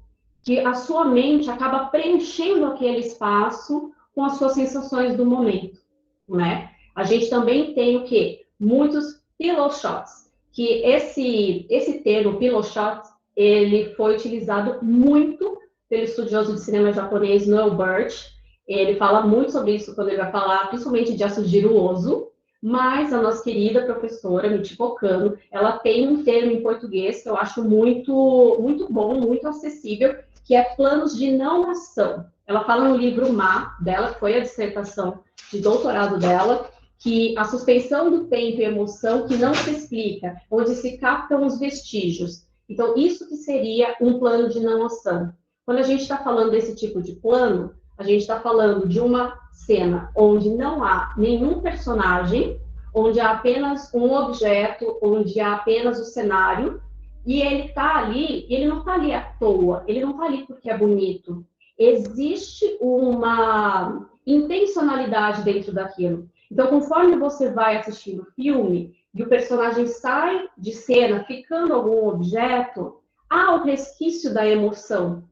que a sua mente acaba preenchendo aquele espaço com as suas sensações do momento, né? A gente também tem o quê? Muitos pillow shots, que esse termo pillow shot, ele foi utilizado muito pelo estudioso de cinema japonês Noel Birch. Ele fala muito sobre isso quando ele vai falar, principalmente de Yasujiro Ozu, mas a nossa querida professora Michiko Kano, ela tem um termo em português que eu acho muito, muito bom, muito acessível, que é planos de não ação. Ela fala no livro Ma, dela, que foi a dissertação de doutorado dela, que a suspensão do tempo e emoção que não se explica, onde se captam os vestígios. Então, isso que seria um plano de não ação. Quando a gente está falando desse tipo de plano, a gente está falando de uma cena onde não há nenhum personagem, onde há apenas um objeto, onde há apenas o cenário, e ele está ali, e ele não está ali à toa, ele não está ali porque é bonito. Existe uma intencionalidade dentro daquilo. Então, conforme você vai assistindo o filme, e o personagem sai de cena, ficando algum objeto, há o resquício da emoção.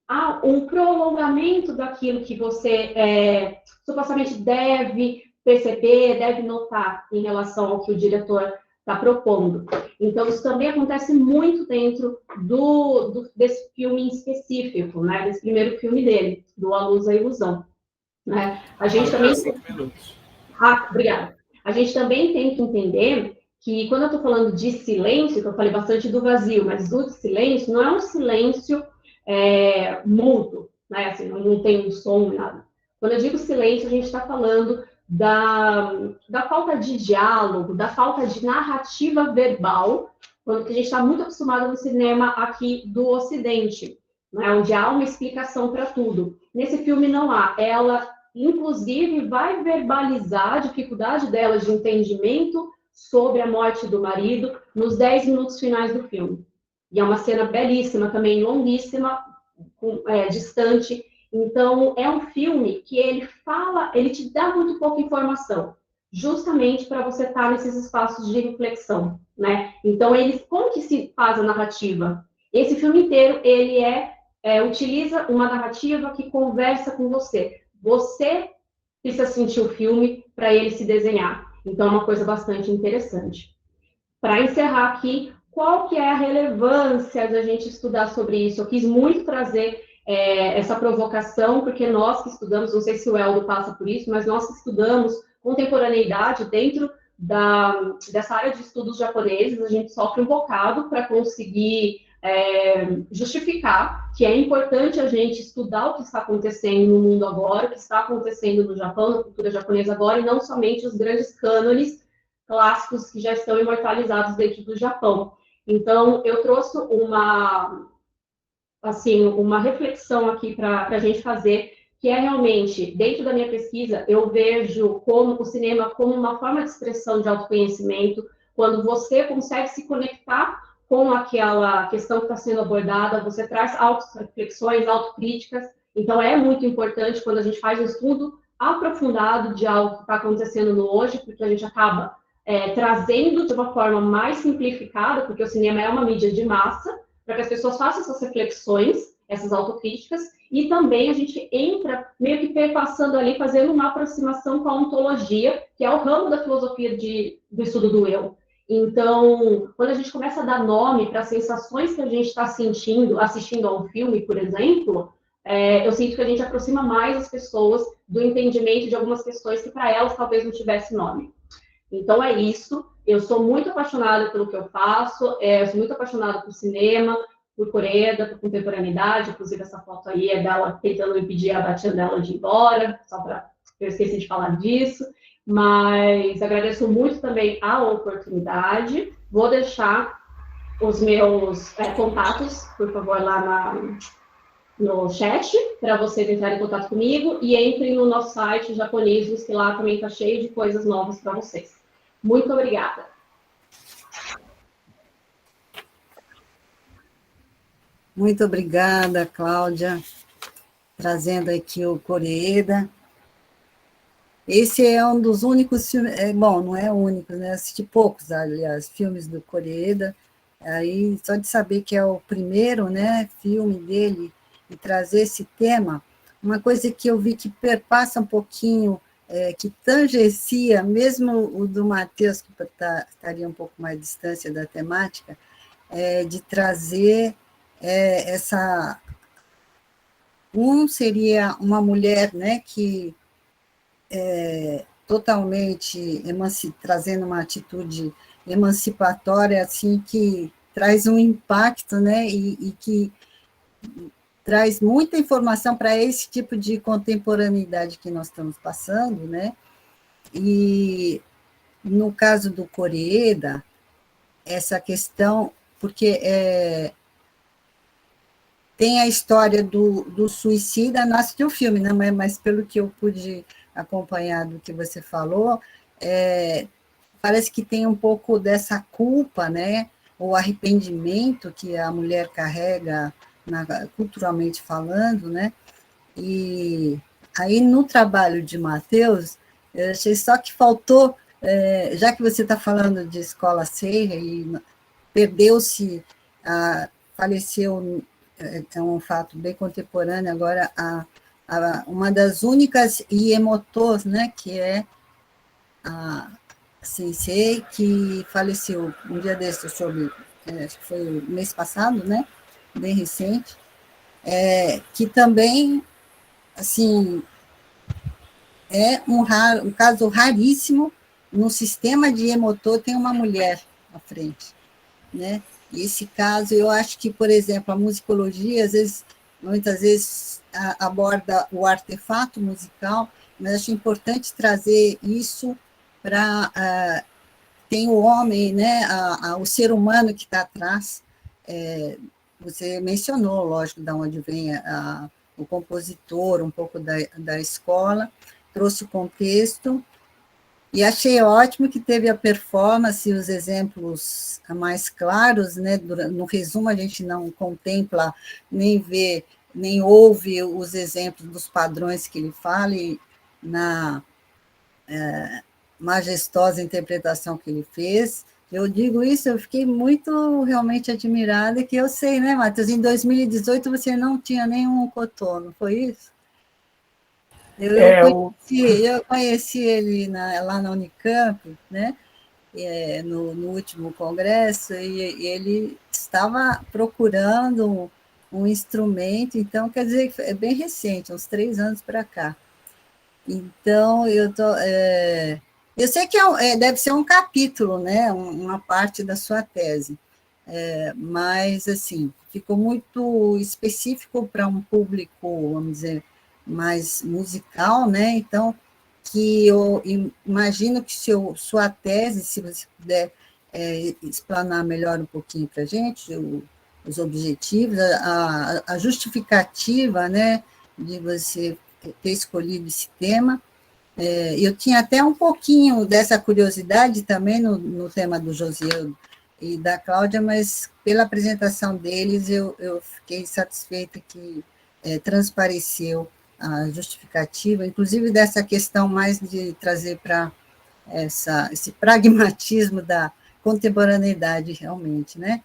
Há um prolongamento daquilo que você supostamente deve perceber, deve notar em relação ao que o diretor está propondo. Então, isso também acontece muito dentro desse filme em específico, né? Desse primeiro filme dele, do A Luz, a Ilusão. Né? A gente também... 5 minutos. Obrigada. A gente também tem que entender que, quando eu estou falando de silêncio, que eu falei bastante do vazio, mas do silêncio, não é um silêncio mudo, né? Assim, não tem um som, nada. Quando eu digo silêncio, a gente está falando da falta de diálogo, da falta de narrativa verbal, porque a gente está muito acostumado no cinema aqui do Ocidente, né? Onde há uma explicação para tudo. Nesse filme não há. Ela, inclusive, vai verbalizar a dificuldade dela de entendimento sobre a morte do marido nos 10 minutos finais do filme. E é uma cena belíssima também, longuíssima, distante. Então, é um filme que ele te dá muito pouca informação, justamente para você estar nesses espaços de reflexão, né? Então, como que se faz a narrativa? Esse filme inteiro, ele utiliza uma narrativa que conversa com você. Você precisa sentir o filme para ele se desenhar. Então, é uma coisa bastante interessante. Para encerrar aqui, qual que é a relevância da gente estudar sobre isso? Eu quis muito trazer essa provocação, porque nós que estudamos, não sei se o Eldo passa por isso, mas nós que estudamos contemporaneidade dentro dessa área de estudos japoneses, a gente sofre um bocado para conseguir justificar que é importante a gente estudar o que está acontecendo no mundo agora, o que está acontecendo no Japão, na cultura japonesa agora, e não somente os grandes cânones clássicos que já estão imortalizados dentro do Japão. Então, eu trouxe uma reflexão aqui para a gente fazer, que é realmente, dentro da minha pesquisa, eu vejo como o cinema como uma forma de expressão de autoconhecimento, quando você consegue se conectar com aquela questão que está sendo abordada, você traz auto-reflexões, autocríticas, então é muito importante quando a gente faz um estudo aprofundado de algo que está acontecendo no hoje, porque a gente acaba trazendo de uma forma mais simplificada, porque o cinema é uma mídia de massa, para que as pessoas façam essas reflexões, essas autocríticas, e também a gente entra meio que perpassando ali, fazendo uma aproximação com a ontologia, que é o ramo da filosofia do estudo do eu. Então, quando a gente começa a dar nome para as sensações que a gente está sentindo, assistindo a um filme, por exemplo, eu sinto que a gente aproxima mais as pessoas do entendimento de algumas questões que para elas talvez não tivesse nome. Então é isso, eu sou muito apaixonada pelo que eu faço, eu sou muito apaixonada por cinema, por Koreda, por contemporaneidade, inclusive essa foto aí é dela tentando impedir a batinha dela de ir embora, só para eu esqueci de falar disso, mas agradeço muito também a oportunidade, vou deixar os meus contatos, por favor, lá no chat, para vocês entrarem em contato comigo, e entrem no nosso site Japonismos, que lá também está cheio de coisas novas para vocês. Muito obrigada. Muito obrigada, Cláudia, trazendo aqui o Koreda. Esse é um dos únicos filmes, bom, não é o único, né? Assisti poucos, aliás, filmes do Koreda, aí só de saber que é o primeiro, né, filme dele, e trazer esse tema, uma coisa que eu vi que perpassa um pouquinho, que tangencia, mesmo o do Matheus, que estaria um pouco mais distância da temática, de trazer essa... seria uma mulher, né, que totalmente trazendo uma atitude emancipatória, assim, que traz um impacto, né, e que traz muita informação para esse tipo de contemporaneidade que nós estamos passando, né, e no caso do Koreda, essa questão, porque tem a história do suicida, não assisti o filme, né, mas pelo que eu pude acompanhar do que você falou, parece que tem um pouco dessa culpa, né, ou arrependimento que a mulher carrega, culturalmente falando, né, e aí no trabalho de Matheus, eu achei só que faltou, já que você está falando de escola Seira e perdeu-se, faleceu, é um fato bem contemporâneo agora, uma das únicas iemotos, né, que é a Sensei, que faleceu um dia desses, eu soube, acho que foi o mês passado, né, bem recente, que também, assim, é um caso raríssimo, no sistema de iemoto tem uma mulher à frente, né, e esse caso, eu acho que, por exemplo, a musicologia, muitas vezes aborda o artefato musical, mas acho importante trazer isso para... tem o homem, né, o ser humano que está atrás. Você mencionou, lógico, de onde vem o compositor, um pouco da escola, trouxe o contexto, e achei ótimo que teve a performance e os exemplos mais claros, né? No resumo, a gente não contempla, nem vê, nem ouve os exemplos dos padrões que ele fala, e na majestosa interpretação que ele fez. Eu digo isso, eu fiquei muito realmente admirada, que eu sei, né, Matheus, em 2018 você não tinha nenhum cotô, não foi isso? Eu conheci ele lá na Unicamp, né, no último congresso, e ele estava procurando um instrumento, então, quer dizer, é bem recente, uns 3 anos para cá. Então, eu sei que deve ser um capítulo, né, uma parte da sua tese, mas, assim, ficou muito específico para um público, vamos dizer, mais musical, né? Então, que eu imagino que sua tese, se você puder explanar melhor um pouquinho para a gente, os objetivos, a justificativa, né, de você ter escolhido esse tema. Eu tinha até um pouquinho dessa curiosidade também no tema do Josiel e da Cláudia, mas pela apresentação deles eu fiquei satisfeita que transpareceu a justificativa, inclusive dessa questão mais de trazer para esse pragmatismo da contemporaneidade, realmente, né?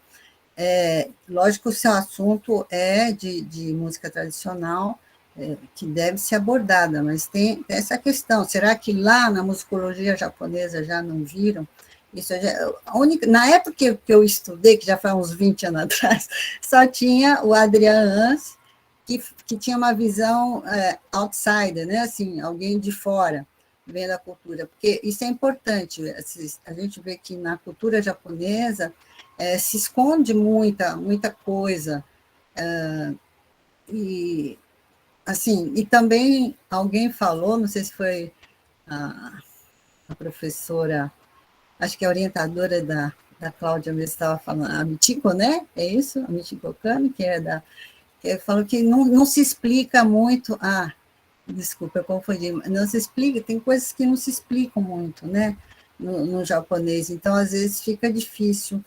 Lógico que o seu assunto é de música tradicional, que deve ser abordada, mas tem essa questão, será que lá na musicologia japonesa já não viram? Isso na época que eu estudei, que já faz uns 20 anos atrás, só tinha o Adrian Hans, que tinha uma visão outsider, né? Assim, alguém de fora, vendo a cultura, porque isso é importante, a gente vê que na cultura japonesa se esconde muita coisa, e assim, e também alguém falou, não sei se foi a professora, acho que a orientadora da Cláudia mesmo estava falando, a Michiko, né? É isso? A Michiko Kami, que falou que não se explica muito. Desculpa, eu confundi. Não se explica, tem coisas que não se explicam muito, né? No japonês, então às vezes fica difícil.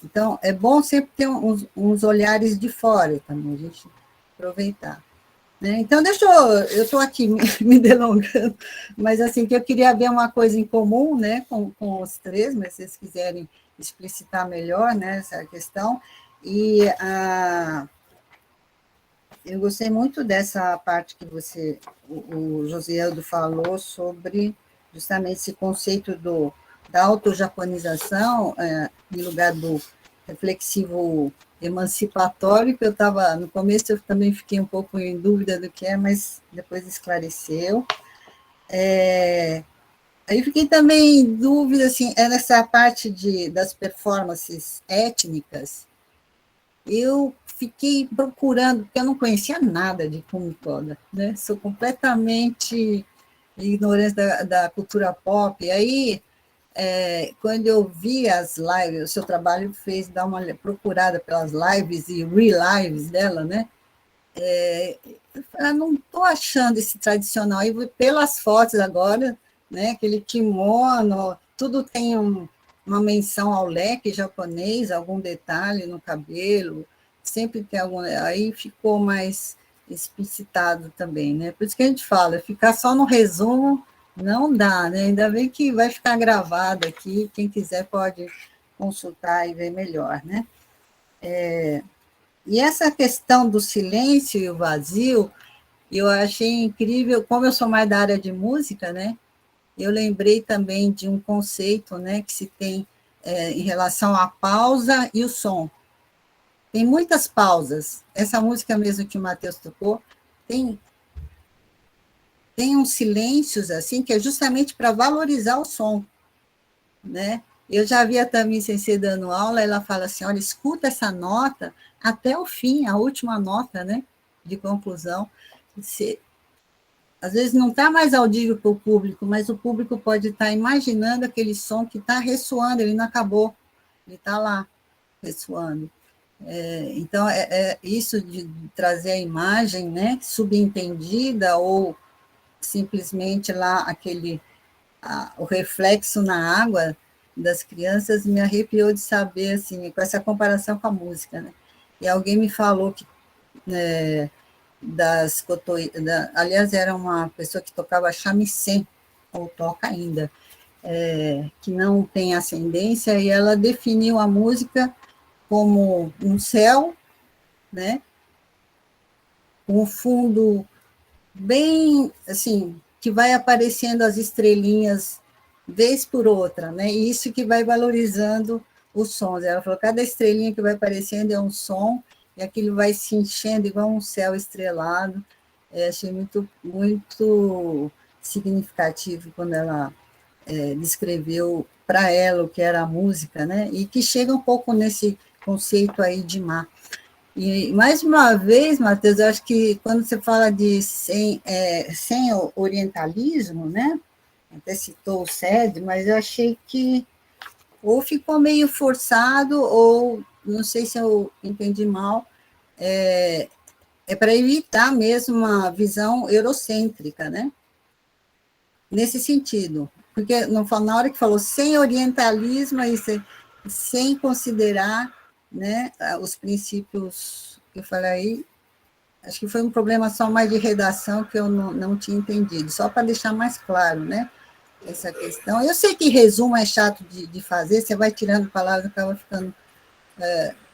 Então, é bom sempre ter uns olhares de fora também, a gente aproveitar. Né? Então, eu estou aqui me delongando, mas assim, que eu queria ver uma coisa em comum, né, com os três, mas se vocês quiserem explicitar melhor, né, essa questão, e eu gostei muito dessa parte que o Josieldo falou sobre justamente esse conceito da auto-japonização, em lugar do reflexivo emancipatório, que eu estava, no começo eu também fiquei um pouco em dúvida do que é, mas depois esclareceu. Aí fiquei também em dúvida, assim, nessa parte das performances étnicas, eu fiquei procurando, porque eu não conhecia nada de Kumikoda, né? Sou completamente ignorante da cultura pop. E aí, quando eu vi as lives, o seu trabalho fez dar uma procurada pelas lives e re-lives dela, né? Eu falei, não estou achando esse tradicional. E pelas fotos agora, né? Aquele kimono, tudo tem uma menção ao leque japonês, algum detalhe no cabelo, sempre tem algum. Aí ficou mais explicitado também, né? Por isso que a gente fala, ficar só no resumo não dá, né? Ainda bem que vai ficar gravado aqui, quem quiser pode consultar e ver melhor, né? E essa questão do silêncio e o vazio, eu achei incrível, como eu sou mais da área de música, né? Eu lembrei também de um conceito, né, que se tem em relação à pausa e o som. Tem muitas pausas. Essa música mesmo que o Matheus tocou, tem uns silêncios assim, que é justamente para valorizar o som, né? Eu já vi a Tami Sensei dando aula, ela fala assim, olha, escuta essa nota até o fim, a última nota, né, de conclusão. Às vezes não está mais audível para o público, mas o público pode estar imaginando aquele som que está ressoando, ele não acabou, ele está lá, ressoando. Então, isso de trazer a imagem, né, subentendida, ou simplesmente lá o reflexo na água das crianças, me arrepiou de saber, assim, com essa comparação com a música, né? E alguém me falou que aliás, era uma pessoa que tocava shamisen, ou toca ainda, que não tem ascendência, e ela definiu a música como um céu, né, com um fundo bem, assim, que vai aparecendo as estrelinhas vez por outra, né, e isso que vai valorizando os sons. Ela falou, cada estrelinha que vai aparecendo é um som, e aquilo vai se enchendo igual um céu estrelado. Achei muito, muito significativo quando ela descreveu para ela o que era a música, né? E que chega um pouco nesse conceito aí de mar. E, mais uma vez, Matheus, eu acho que quando você fala de sem orientalismo, né? Até citou o SED, mas eu achei que ou ficou meio forçado, ou não sei se eu entendi mal, é para evitar mesmo uma visão eurocêntrica, né? Nesse sentido. Porque na hora que falou sem orientalismo, aí sem considerar, né, os princípios que eu falei aí, acho que foi um problema só mais de redação que eu não tinha entendido, só para deixar mais claro, né, essa questão. Eu sei que resumo é chato de fazer, você vai tirando palavras, acaba ficando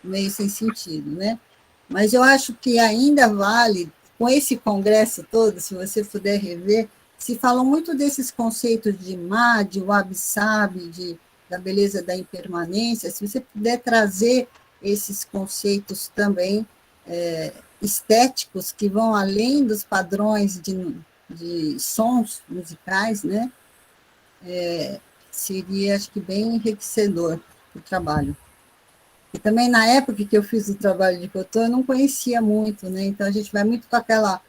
meio sem sentido, né? Mas eu acho que ainda vale, com esse congresso todo, se você puder rever, se falam muito desses conceitos de mar, de wabi-sabi, da beleza da impermanência, se você puder trazer esses conceitos também estéticos que vão além dos padrões de sons musicais, né? Seria, acho que, bem enriquecedor o trabalho. E também na época que eu fiz o trabalho de cotô, eu não conhecia muito, né? Então a gente vai muito com aquela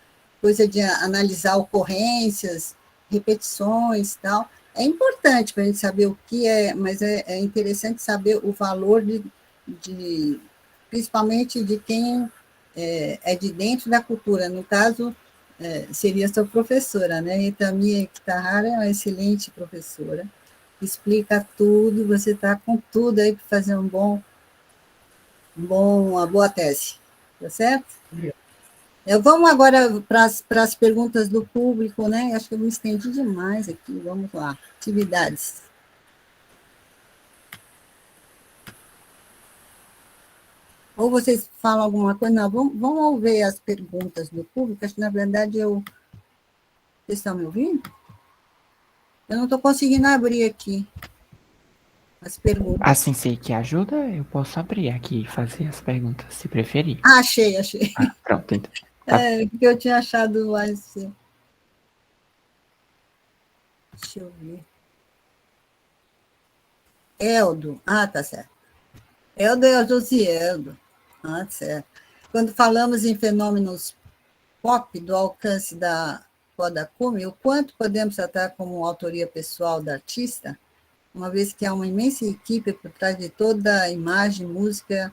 coisa de analisar ocorrências, repetições e tal. É importante para a gente saber o que é, mas é interessante saber o valor principalmente de quem é de dentro da cultura. No caso, seria sua professora, né? Então, a minha Kitahara é uma excelente professora, explica tudo, você está com tudo aí para fazer uma boa tese, tá certo? Vamos agora para as perguntas do público, né? Acho que eu me estendi demais aqui, vamos lá. Atividades. Ou vocês falam alguma coisa? Não, vamos ver as perguntas do público, acho que, na verdade, Vocês estão me ouvindo? Eu não estou conseguindo abrir aqui as perguntas. Assim, sei que ajuda, eu posso abrir aqui e fazer as perguntas, se preferir. Ah, achei. Pronto, então. Tá. Porque eu tinha achado mais... Deixa eu ver. Eldo. Ah, tá certo. Eldo é o Josieldo. Ah, certo. Quando falamos em fenômenos pop do alcance da Kodakumi, o quanto podemos tratar como autoria pessoal da artista, uma vez que há uma imensa equipe por trás de toda a imagem, música,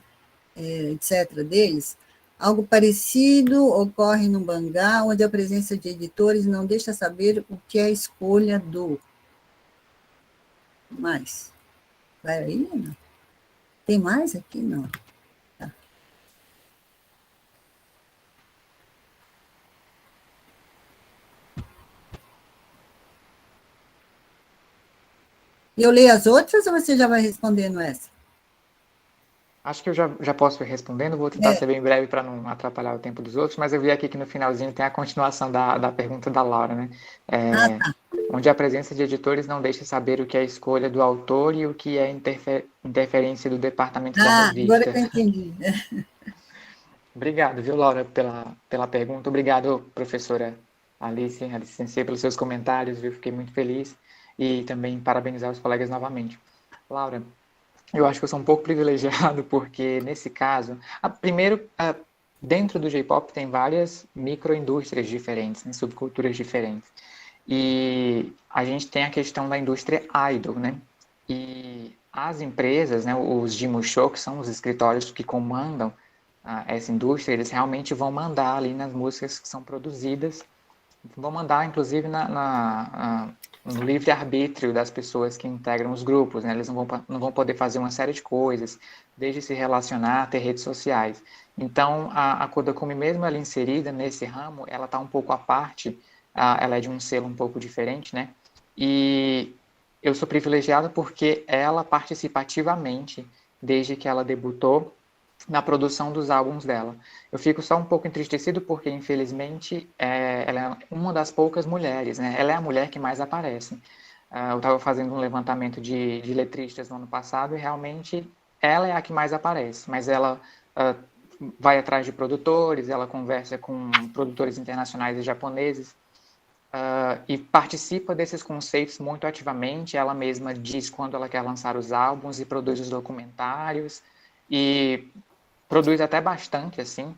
etc. deles, algo parecido ocorre no mangá, onde a presença de editores não deixa saber o que é a escolha do... Mais. Vai aí? Não? Tem mais aqui? Não. Tá. Eu leio as outras ou você já vai respondendo essa? Acho que eu já posso ir respondendo, vou tentar ser bem breve para não atrapalhar o tempo dos outros, mas eu vi aqui que no finalzinho tem a continuação da pergunta da Laura, né? Tá. Onde a presença de editores não deixa saber o que é a escolha do autor e o que é interferência do departamento da revista. Agora que eu entendi. Obrigado, viu, Laura, pela pergunta. Obrigado, professora Alice Sensei, pelos seus comentários, viu? Fiquei muito feliz. E também parabenizar os colegas novamente. Laura, eu acho que eu sou um pouco privilegiado, porque nesse caso, primeiro, dentro do J-pop tem várias microindústrias diferentes, né, subculturas diferentes. E a gente tem a questão da indústria idol, né? E as empresas, né, os Jimusho, que são os escritórios que comandam essa indústria, eles realmente vão mandar ali nas músicas que são produzidas, vão mandar, inclusive, no livre-arbítrio das pessoas que integram os grupos, né? Eles não vão poder fazer uma série de coisas, desde se relacionar, ter redes sociais. Então, a Kodakumi, mesmo ela inserida nesse ramo, ela está um pouco à parte, ela é de um selo um pouco diferente, né? E eu sou privilegiado porque ela participa ativamente, desde que ela debutou, na produção dos álbuns dela. Eu fico só um pouco entristecido porque, infelizmente, ela é uma das poucas mulheres, né? Ela é a mulher que mais aparece. Eu estava fazendo um levantamento de letristas no ano passado e realmente ela é a que mais aparece, mas ela vai atrás de produtores, ela conversa com produtores internacionais e japoneses, e participa desses conceitos muito ativamente. Ela mesma diz quando ela quer lançar os álbuns e produz os documentários, e produz até bastante, assim.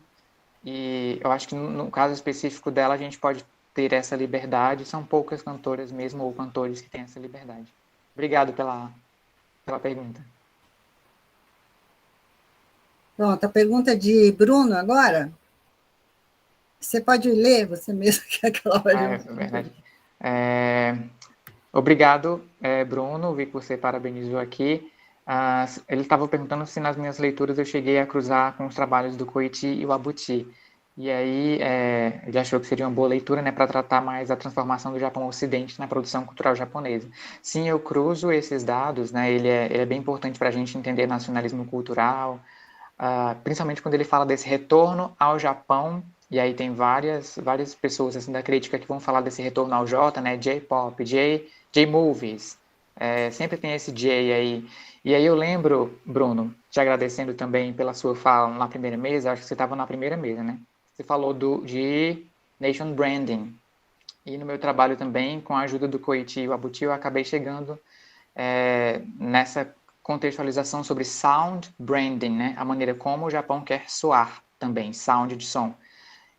E eu acho que no caso específico dela, a gente pode ter essa liberdade. São poucas cantoras mesmo, ou cantores, que têm essa liberdade. Obrigado pela pergunta. Pronto, a pergunta de Bruno agora. Você pode ler você mesmo, que é aquela hora. É verdade. Obrigado, Bruno, vi que você parabenizou aqui. Ele estava perguntando se nas minhas leituras eu cheguei a cruzar com os trabalhos do Koichi Iwabuchi. E aí, ele achou que seria uma boa leitura, né, para tratar mais da transformação do Japão Ocidente na produção cultural japonesa. Sim, eu cruzo esses dados, né, ele é bem importante para a gente entender nacionalismo cultural, principalmente quando ele fala desse retorno ao Japão. E aí tem várias pessoas assim, da crítica que vão falar desse retorno ao J, né, J-pop, J-movies, sempre tem esse J aí. E aí eu lembro, Bruno, te agradecendo também pela sua fala na primeira mesa, acho que você estava na primeira mesa, né? Você falou de Nation Branding. E no meu trabalho também, com a ajuda do Koichi Iwabuchi, eu acabei chegando nessa contextualização sobre sound branding, né? A maneira como o Japão quer soar também, sound de som.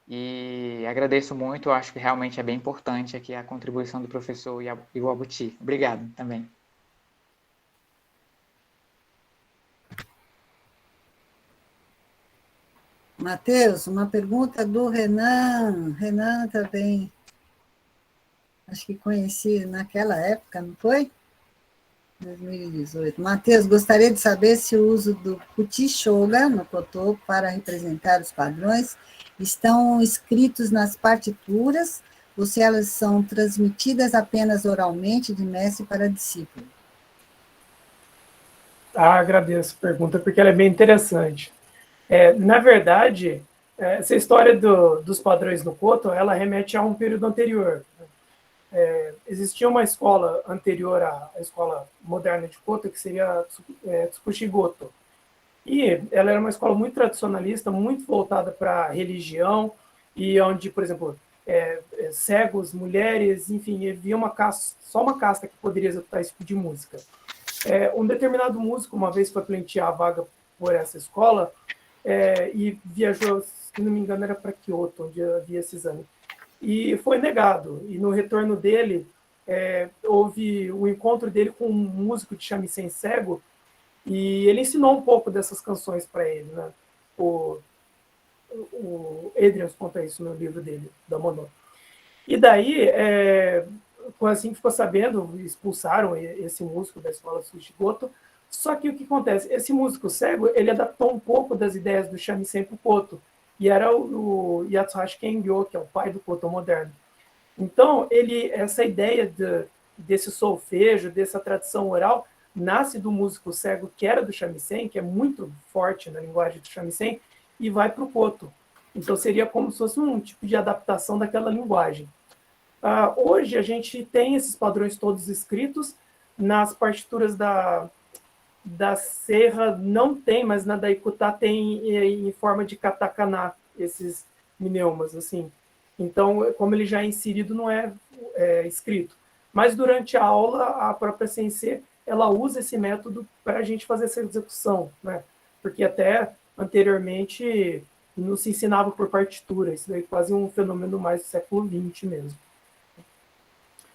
E agradeço muito, eu acho que realmente é bem importante aqui a contribuição do professor Iwabuchi. Obrigado também. Matheus, uma pergunta do Renan. Renan também, acho que conheci naquela época, não foi? 2018. Matheus, gostaria de saber se o uso do Kuchi-shoga no Koto para representar os padrões estão escritos nas partituras ou se elas são transmitidas apenas oralmente de mestre para discípulo. Agradeço a pergunta, porque ela é bem interessante. Na verdade, essa história dos padrões no Koto, ela remete a um período anterior. Existia uma escola anterior à escola moderna de Koto, que seria Tsukushi Goto. E ela era uma escola muito tradicionalista, muito voltada para a religião, e onde, por exemplo, cegos, mulheres, enfim, havia só uma casta que poderia executar esse tipo de música. Um determinado músico, uma vez, foi pleitear a vaga por essa escola, e viajou, se não me engano, era para Kyoto, onde havia esse exame. E foi negado. E no retorno dele, houve o encontro dele com um músico de shamisen cego, e ele ensinou um pouco dessas canções para ele, né? O Adrian conta isso no livro dele, da Mono. E daí, assim que ficou sabendo, expulsaram esse músico da escola Tsuchigoto. Só que o que acontece? Esse músico cego, ele adaptou um pouco das ideias do shamisen para o Koto, e era o Yatsuhashi Kengyo, que é o pai do Koto moderno. Então, essa ideia desse solfejo, dessa tradição oral, nasce do músico cego que era do shamisen, que é muito forte na linguagem do shamisen, e vai para o Koto. Então, seria como se fosse um tipo de adaptação daquela linguagem. Hoje, a gente tem esses padrões todos escritos nas partituras da Serra, não tem, mas na da Ikutá tem em forma de katakana, esses mineumas, assim. Então, como ele já é inserido, não é escrito. Mas durante a aula, a própria sensei, ela usa esse método para a gente fazer essa execução, né? Porque até anteriormente não se ensinava por partitura, isso daí é quase um fenômeno mais do século XX mesmo.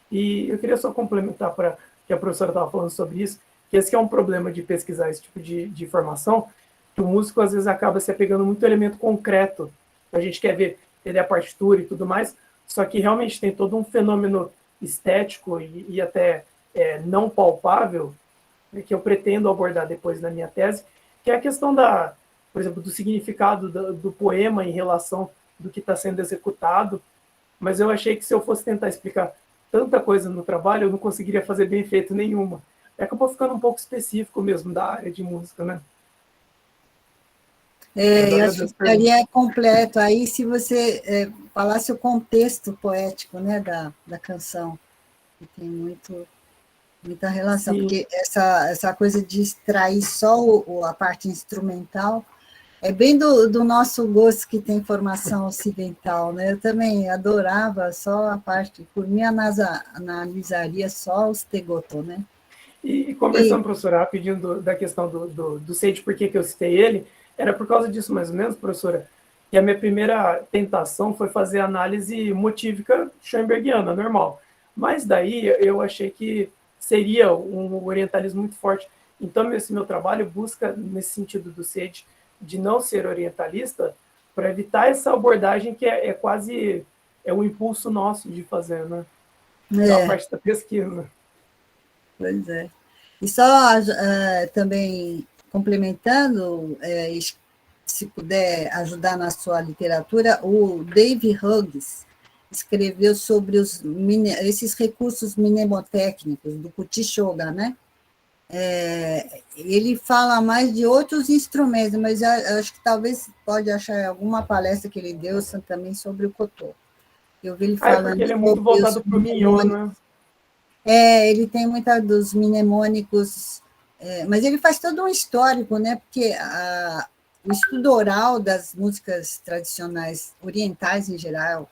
E eu queria só complementar para que a professora estava falando sobre isso, que esse é um problema de pesquisar esse tipo de informação, que o músico às vezes acaba se apegando muito elemento concreto. A gente quer ver ele a partitura e tudo mais, só que realmente tem todo um fenômeno estético e até não palpável, que eu pretendo abordar depois na minha tese, que é a questão por exemplo, do significado do poema em relação do que está sendo executado. Mas eu achei que se eu fosse tentar explicar tanta coisa no trabalho, eu não conseguiria fazer bem feito nenhuma. Acabou ficando um pouco específico mesmo da área de música, né? Eu acho que ficaria completo aí se você falasse o contexto poético, né, da canção, que tem muita relação, Sim. Porque essa coisa de extrair só a parte instrumental É bem do nosso gosto que tem formação ocidental, né? Eu também adorava só a parte, por mim, analisaria só os tegoto, né? E conversando, professora, rapidinho da questão do Sage, por que eu citei ele, era por causa disso mais ou menos, professora, que a minha primeira tentação foi fazer análise motívica schoenbergiana, normal. Mas daí eu achei que seria um orientalismo muito forte. Então, esse meu trabalho busca, nesse sentido do Sage, de não ser orientalista, para evitar essa abordagem que é quase um impulso nosso de fazer, né? Então, a parte da pesquisa. Pois é. E só também complementando, se puder ajudar na sua literatura, o Dave Hughes escreveu sobre esses recursos mnemotécnicos do Kuttishoga, né? Ele fala mais de outros instrumentos, mas acho que talvez pode achar alguma palestra que ele deu também sobre o Koto. Eu vi ele falando porque ele é muito voltado para o Minho, né? Ele tem muita dos mnemônicos, mas ele faz todo um histórico, né? Porque o estudo oral das músicas tradicionais orientais em geral,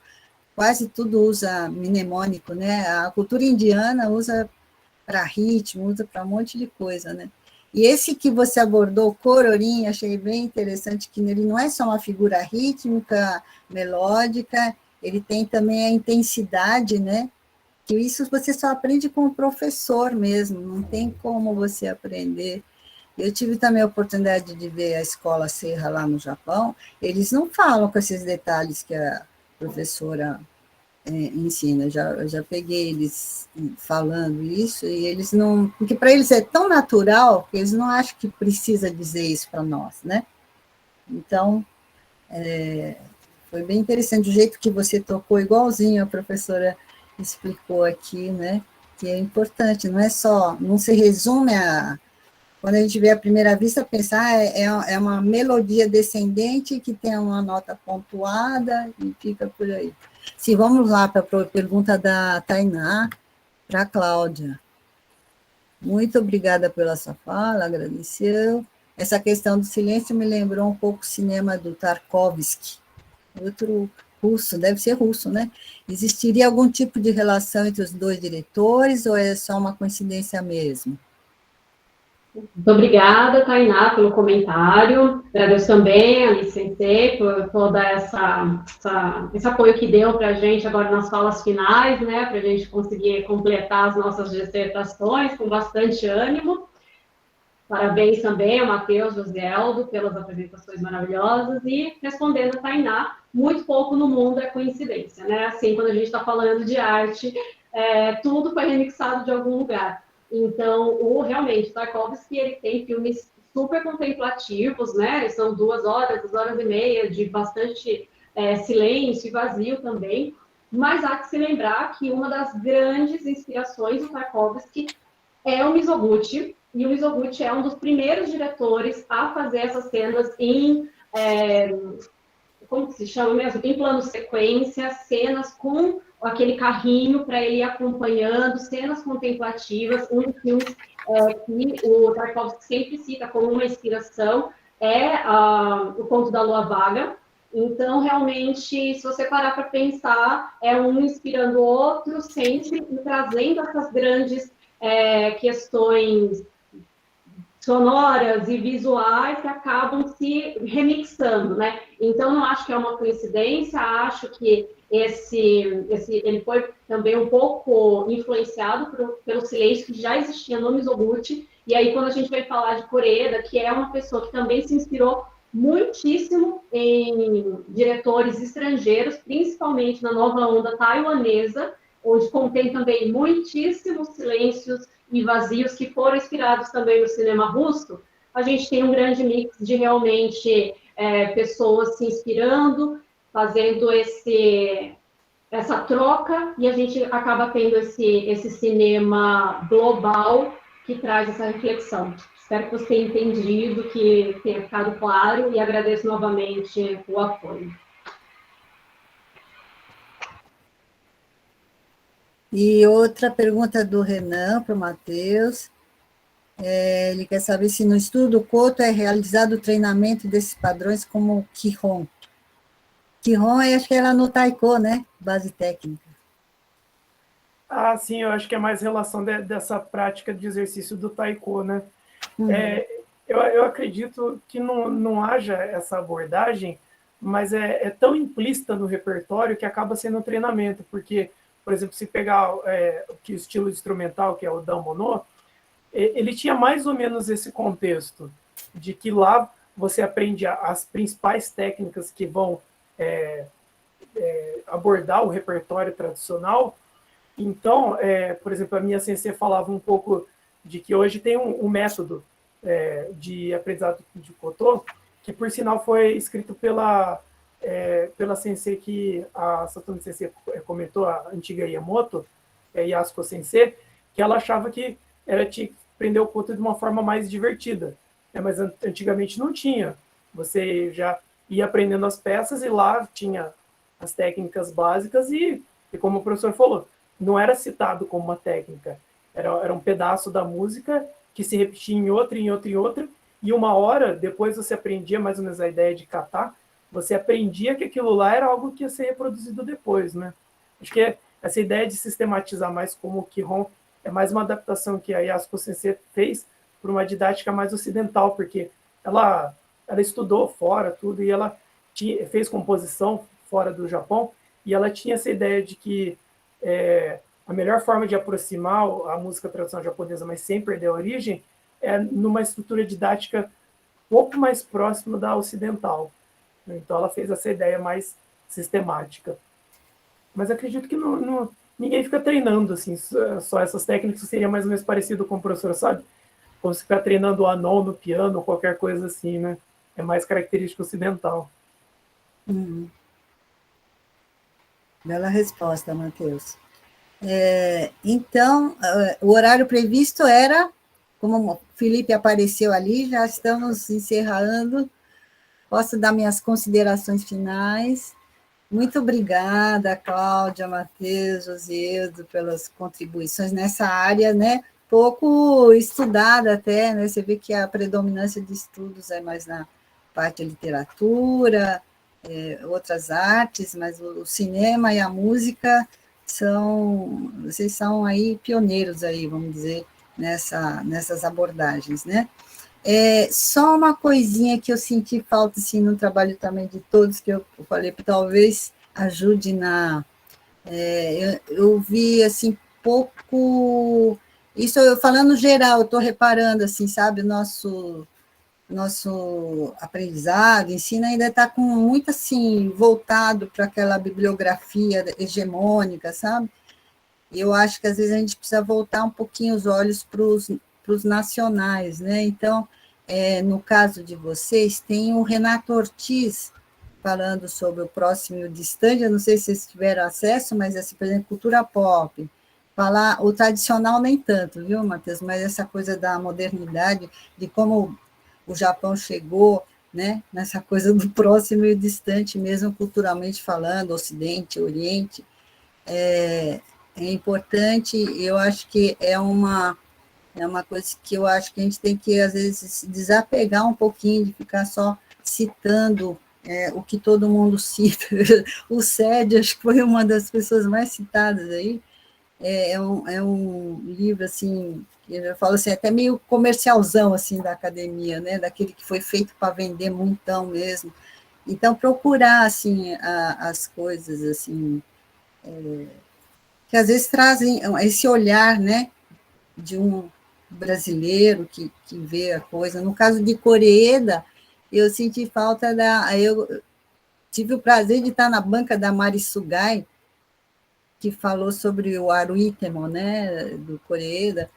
quase tudo usa mnemônico, né? A cultura indiana usa para ritmo, usa para um monte de coisa, né? E esse que você abordou, o cororim, achei bem interessante, que ele não é só uma figura rítmica, melódica, ele tem também a intensidade, né? Que isso você só aprende com o professor mesmo, não tem como você aprender. Eu tive também a oportunidade de ver a escola Serra lá no Japão, eles não falam com esses detalhes que a professora ensina, eu já peguei eles falando isso, e eles não, porque para eles é tão natural, que eles não acham que precisa dizer isso para nós, né? Então, foi bem interessante, o jeito que você tocou, igualzinho a professora explicou aqui, né? Que é importante, não é só, não se resume a. Quando a gente vê à primeira vista, pensar é uma melodia descendente que tem uma nota pontuada e fica por aí. Sim, vamos lá para a pergunta da Tainá para a Cláudia. Muito obrigada pela sua fala, agradeceu. Essa questão do silêncio me lembrou um pouco o cinema do Tarkovsky, outro russo, deve ser russo, né? Existiria algum tipo de relação entre os dois diretores ou é só uma coincidência mesmo? Muito obrigada, Tainá, pelo comentário. Agradeço também a Licentê por todo esse apoio que deu para a gente agora nas falas finais, né, para a gente conseguir completar as nossas dissertações com bastante ânimo. Parabéns também ao Matheus Josieldo pelas apresentações maravilhosas e respondendo a Tainá, muito pouco no mundo é coincidência, né? Assim, quando a gente está falando de arte, tudo foi remixado de algum lugar. Então, realmente, Tarkovsky, ele tem filmes super contemplativos, né? São 2 horas e meia de bastante silêncio e vazio também, mas há que se lembrar que uma das grandes inspirações do Tarkovsky é o Mizoguchi, e o Mizoguchi é um dos primeiros diretores a fazer essas cenas em, como que se chama mesmo? Em plano sequência, cenas com aquele carrinho para ele ir acompanhando, cenas contemplativas, um dos filmes que o Tarkovsky sempre cita como uma inspiração é o Conto da Lua Vaga. Então, realmente, se você parar para pensar, é um inspirando o outro, sempre trazendo essas grandes questões sonoras e visuais que acabam se remixando, né? Então, não acho que é uma coincidência, acho que ele foi também um pouco influenciado pelo silêncio que já existia no Mizoguchi, e aí quando a gente vai falar de Koreeda, que é uma pessoa que também se inspirou muitíssimo em diretores estrangeiros, principalmente na nova onda taiwanesa, onde contém também muitíssimos silêncios e vazios que foram inspirados também no cinema russo, a gente tem um grande mix de realmente pessoas se inspirando, fazendo essa troca, e a gente acaba tendo esse cinema global que traz essa reflexão. Espero que você tenha entendido, que tenha ficado claro, e agradeço novamente o apoio. E outra pergunta do Renan para o Matheus. Ele quer saber se no estudo Koto é realizado o treinamento desses padrões como Kihon. Kihon, acho que era no Taiko, né? Base técnica. Ah, sim, eu acho que é mais relação dessa prática de exercício do taiko, né? Eu acredito que não haja essa abordagem, mas é tão implícita no repertório que acaba sendo um treinamento, porque, por exemplo, se pegar o estilo instrumental, que é o Danmono, ele tinha mais ou menos esse contexto, de que lá você aprende as principais técnicas que vão abordar o repertório tradicional. Então, por exemplo, a minha sensei falava um pouco de que hoje tem um método de aprendizado de Koto, que por sinal foi escrito pela sensei que a Satomi Sensei comentou, a antiga Iamoto, Yasuko Sensei, que ela achava que ela tinha que aprender o Koto de uma forma mais divertida, mas antigamente não tinha. Você já ia aprendendo as peças e lá tinha as técnicas básicas e como o professor falou, não era citado como uma técnica, era um pedaço da música que se repetia em outra, em outra, em outra, e uma hora depois você aprendia mais ou menos a ideia de kata, você aprendia que aquilo lá era algo que ia ser reproduzido depois, né? Acho que essa ideia de sistematizar mais como o Kihon é mais uma adaptação que a Yasuko Sensei fez para uma didática mais ocidental, porque ela estudou fora tudo e ela fez composição fora do Japão, e ela tinha essa ideia de que a melhor forma de aproximar a música tradicional japonesa, mas sem perder a origem, é numa estrutura didática um pouco mais próxima da ocidental. Então ela fez essa ideia mais sistemática. Mas acredito que ninguém fica treinando assim, só essas técnicas, seria mais ou menos parecido com o professor, sabe? Como se ficar treinando o anon no piano, ou qualquer coisa assim, né? É mais característica ocidental. Bela resposta, Matheus. Então, o horário previsto era, como o Felipe apareceu ali, já estamos encerrando. Posso dar minhas considerações finais. Muito obrigada, Cláudia, Matheus, Josieldo, pelas contribuições nessa área, né? Pouco estudada até, né? Você vê que a predominância de estudos é mais na parte de literatura, outras artes, mas o cinema e a música vocês são aí pioneiros aí, vamos dizer, nessas abordagens, né? Só uma coisinha que eu senti falta assim, no trabalho também de todos, que eu falei, talvez ajude eu vi assim, pouco. Isso eu falando geral, eu estou reparando, assim, sabe, o nosso aprendizado, ensino ainda está com muito assim, voltado para aquela bibliografia hegemônica, sabe? E eu acho que às vezes a gente precisa voltar um pouquinho os olhos para os nacionais, né? Então, no caso de vocês, tem o Renato Ortiz falando sobre o próximo e o distante, eu não sei se vocês tiveram acesso, mas, assim, por exemplo, cultura pop, falar o tradicional nem tanto, viu, Matheus? Mas essa coisa da modernidade, de como o Japão chegou, né, nessa coisa do próximo e distante, mesmo culturalmente falando, Ocidente, Oriente, é importante, eu acho que é uma coisa que eu acho que a gente tem que, às vezes, se desapegar um pouquinho de ficar só citando o que todo mundo cita. O Sérgio, acho que foi uma das pessoas mais citadas aí, um livro, assim, que eu falo assim, até meio comercialzão, assim, da academia, né, daquele que foi feito para vender muitão mesmo. Então, procurar, assim, as coisas, assim, que às vezes trazem esse olhar, né, de um brasileiro que vê a coisa. No caso de Koreeda, eu senti falta eu tive o prazer de estar na banca da Mari Sugai, que falou sobre o Aruitemo, né, do Koreeda,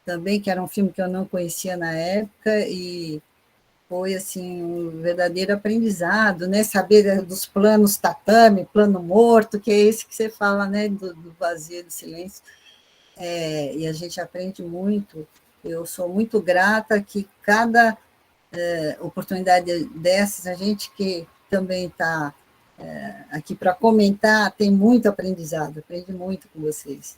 também, que era um filme que eu não conhecia na época, e foi, assim, um verdadeiro aprendizado, né, saber dos planos tatame, plano morto, que é esse que você fala, né, do vazio, do silêncio, e a gente aprende muito. Eu sou muito grata que cada oportunidade dessas, a gente que também está aqui para comentar, tem muito aprendizado, aprende muito com vocês,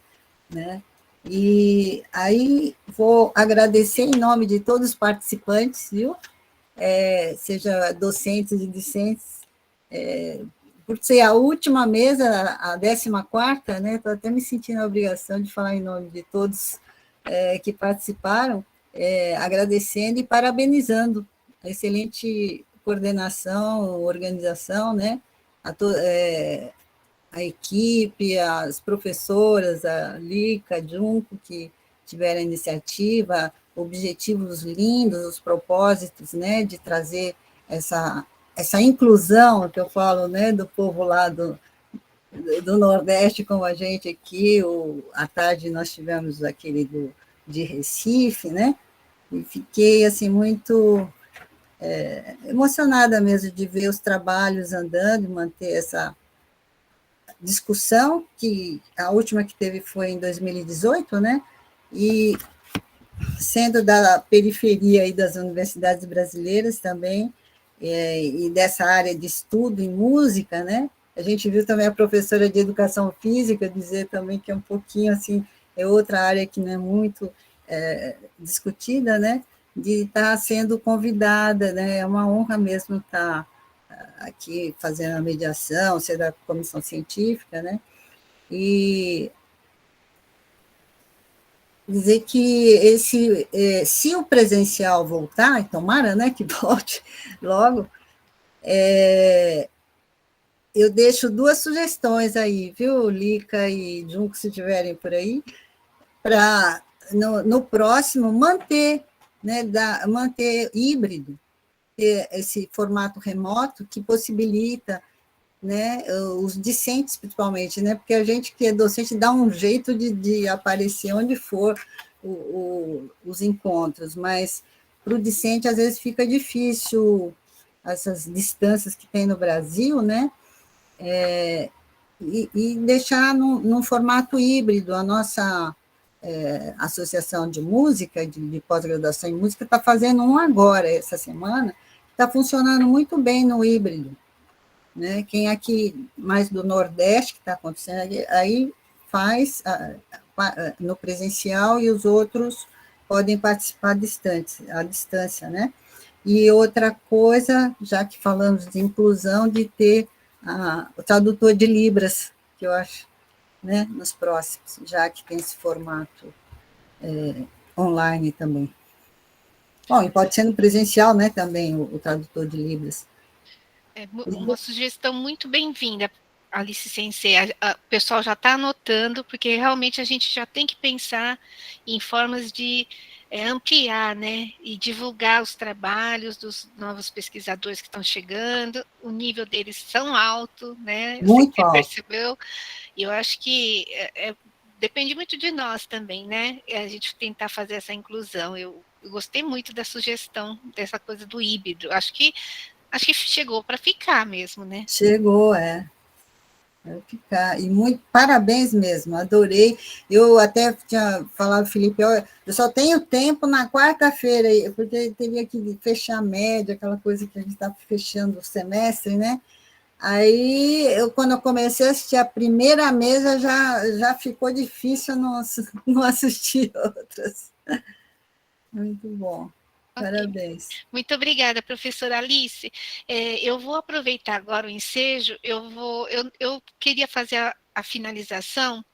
né? E aí vou agradecer em nome de todos os participantes, viu? Seja docentes e discentes, por ser a última mesa, a 14ª, né? Estou até me sentindo a obrigação de falar em nome de todos que participaram, agradecendo e parabenizando a excelente coordenação, organização, né? A equipe, as professoras, a Lica, a Junco, que tiveram a iniciativa, objetivos lindos, os propósitos, né, de trazer essa inclusão que eu falo, né, do povo lá do Nordeste como a gente aqui, à tarde nós tivemos aquele de Recife, né, e fiquei, assim, muito emocionada mesmo de ver os trabalhos andando, manter essa discussão, que a última que teve foi em 2018, né, e sendo da periferia aí das universidades brasileiras também, e dessa área de estudo em música, né? A gente viu também a professora de educação física dizer também que é um pouquinho assim, é outra área que não é muito discutida, né? De estar sendo convidada, né? É uma honra mesmo estar aqui fazendo a mediação, ser da comissão científica, né? E dizer que se o presencial voltar, e tomara, né, que volte logo, eu deixo 2 sugestões aí, viu, Lica e Junco, se estiverem por aí, para no próximo manter, né, manter híbrido, esse formato remoto que possibilita, né, os discentes principalmente, né, porque a gente que é docente dá um jeito de aparecer onde for os encontros, mas para o discente às vezes fica difícil essas distâncias que tem no Brasil, né, e deixar num formato híbrido. A nossa associação de música, de pós-graduação em música, está fazendo um agora, essa semana, está funcionando muito bem no híbrido, né? Quem aqui mais do Nordeste que está acontecendo, aí faz no presencial e os outros podem participar à distância, né? E outra coisa, já que falamos de inclusão, de ter o tradutor de Libras, que eu acho, né, nos próximos, já que tem esse formato online também. Bom, e pode ser no presencial, né, também, o tradutor de Libras. É uma sugestão muito bem-vinda, Alice Sensei. O pessoal já está anotando, porque realmente a gente já tem que pensar em formas de ampliar, né, e divulgar os trabalhos dos novos pesquisadores que estão chegando. O nível deles são alto, né? Muito Você alto. percebeu? E eu acho que depende muito de nós também, né? A gente tentar fazer essa inclusão. Eu gostei muito da sugestão dessa coisa do híbrido. Acho que chegou para ficar mesmo, né? Chegou, Vai ficar. E muito parabéns mesmo, adorei. Eu até tinha falado, Felipe, eu só tenho tempo na quarta-feira, porque teria que fechar a média, aquela coisa que a gente está fechando o semestre, né? Aí, quando eu comecei a assistir a primeira mesa, já ficou difícil não assistir outras. Muito bom. Parabéns. Okay. Muito obrigada, professora Alice. Eu vou aproveitar agora o ensejo, eu queria fazer a finalização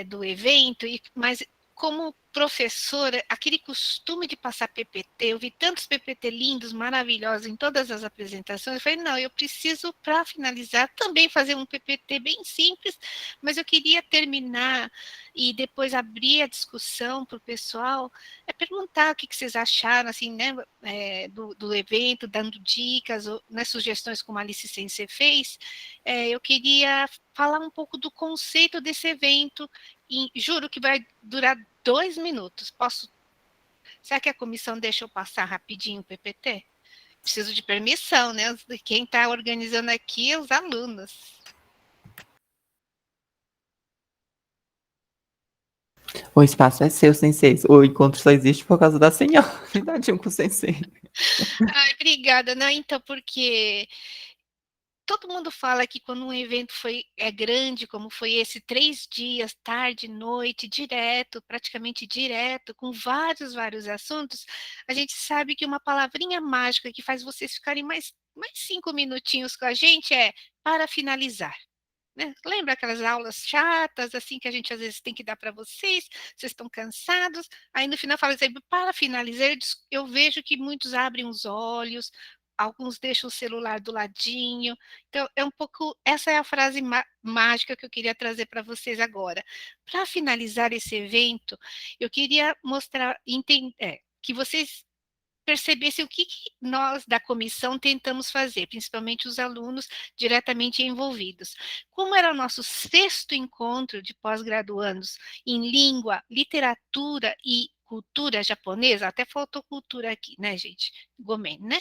do evento, mas como professora, aquele costume de passar PPT, eu vi tantos PPT lindos, maravilhosos em todas as apresentações, eu falei, não, eu preciso, para finalizar, também fazer um PPT bem simples, mas eu queria terminar e depois abrir a discussão para o pessoal, perguntar o que vocês acharam, assim, né, do evento, dando dicas, ou, né, sugestões como a Alice Sensei fez. Eu queria falar um pouco do conceito desse evento, e juro que vai durar 2 minutos. Será que a comissão deixa eu passar rapidinho o PPT? Preciso de permissão, né? Quem está organizando aqui é os alunos. O espaço é seu, Sensei. O encontro só existe por causa da senhora. Dá com o Sensei. Ai, obrigada. Não, então, porque todo mundo fala que quando um evento é grande, como foi esse, 3 dias, tarde, noite, direto, praticamente direto, com vários assuntos, a gente sabe que uma palavrinha mágica que faz vocês ficarem mais 5 minutinhos com a gente é para finalizar. Né? Lembra aquelas aulas chatas, assim, que a gente às vezes tem que dar para vocês estão cansados, aí no final fala assim, para finalizar, eu vejo que muitos abrem os olhos, alguns deixam o celular do ladinho, então é um pouco, essa é a frase mágica que eu queria trazer para vocês agora. Para finalizar esse evento, eu queria mostrar, que vocês percebessem o que nós da comissão tentamos fazer, principalmente os alunos diretamente envolvidos. Como era o nosso 6º encontro de pós-graduandos em língua, literatura e cultura japonesa, até faltou cultura aqui, né, gente? Gomen, né?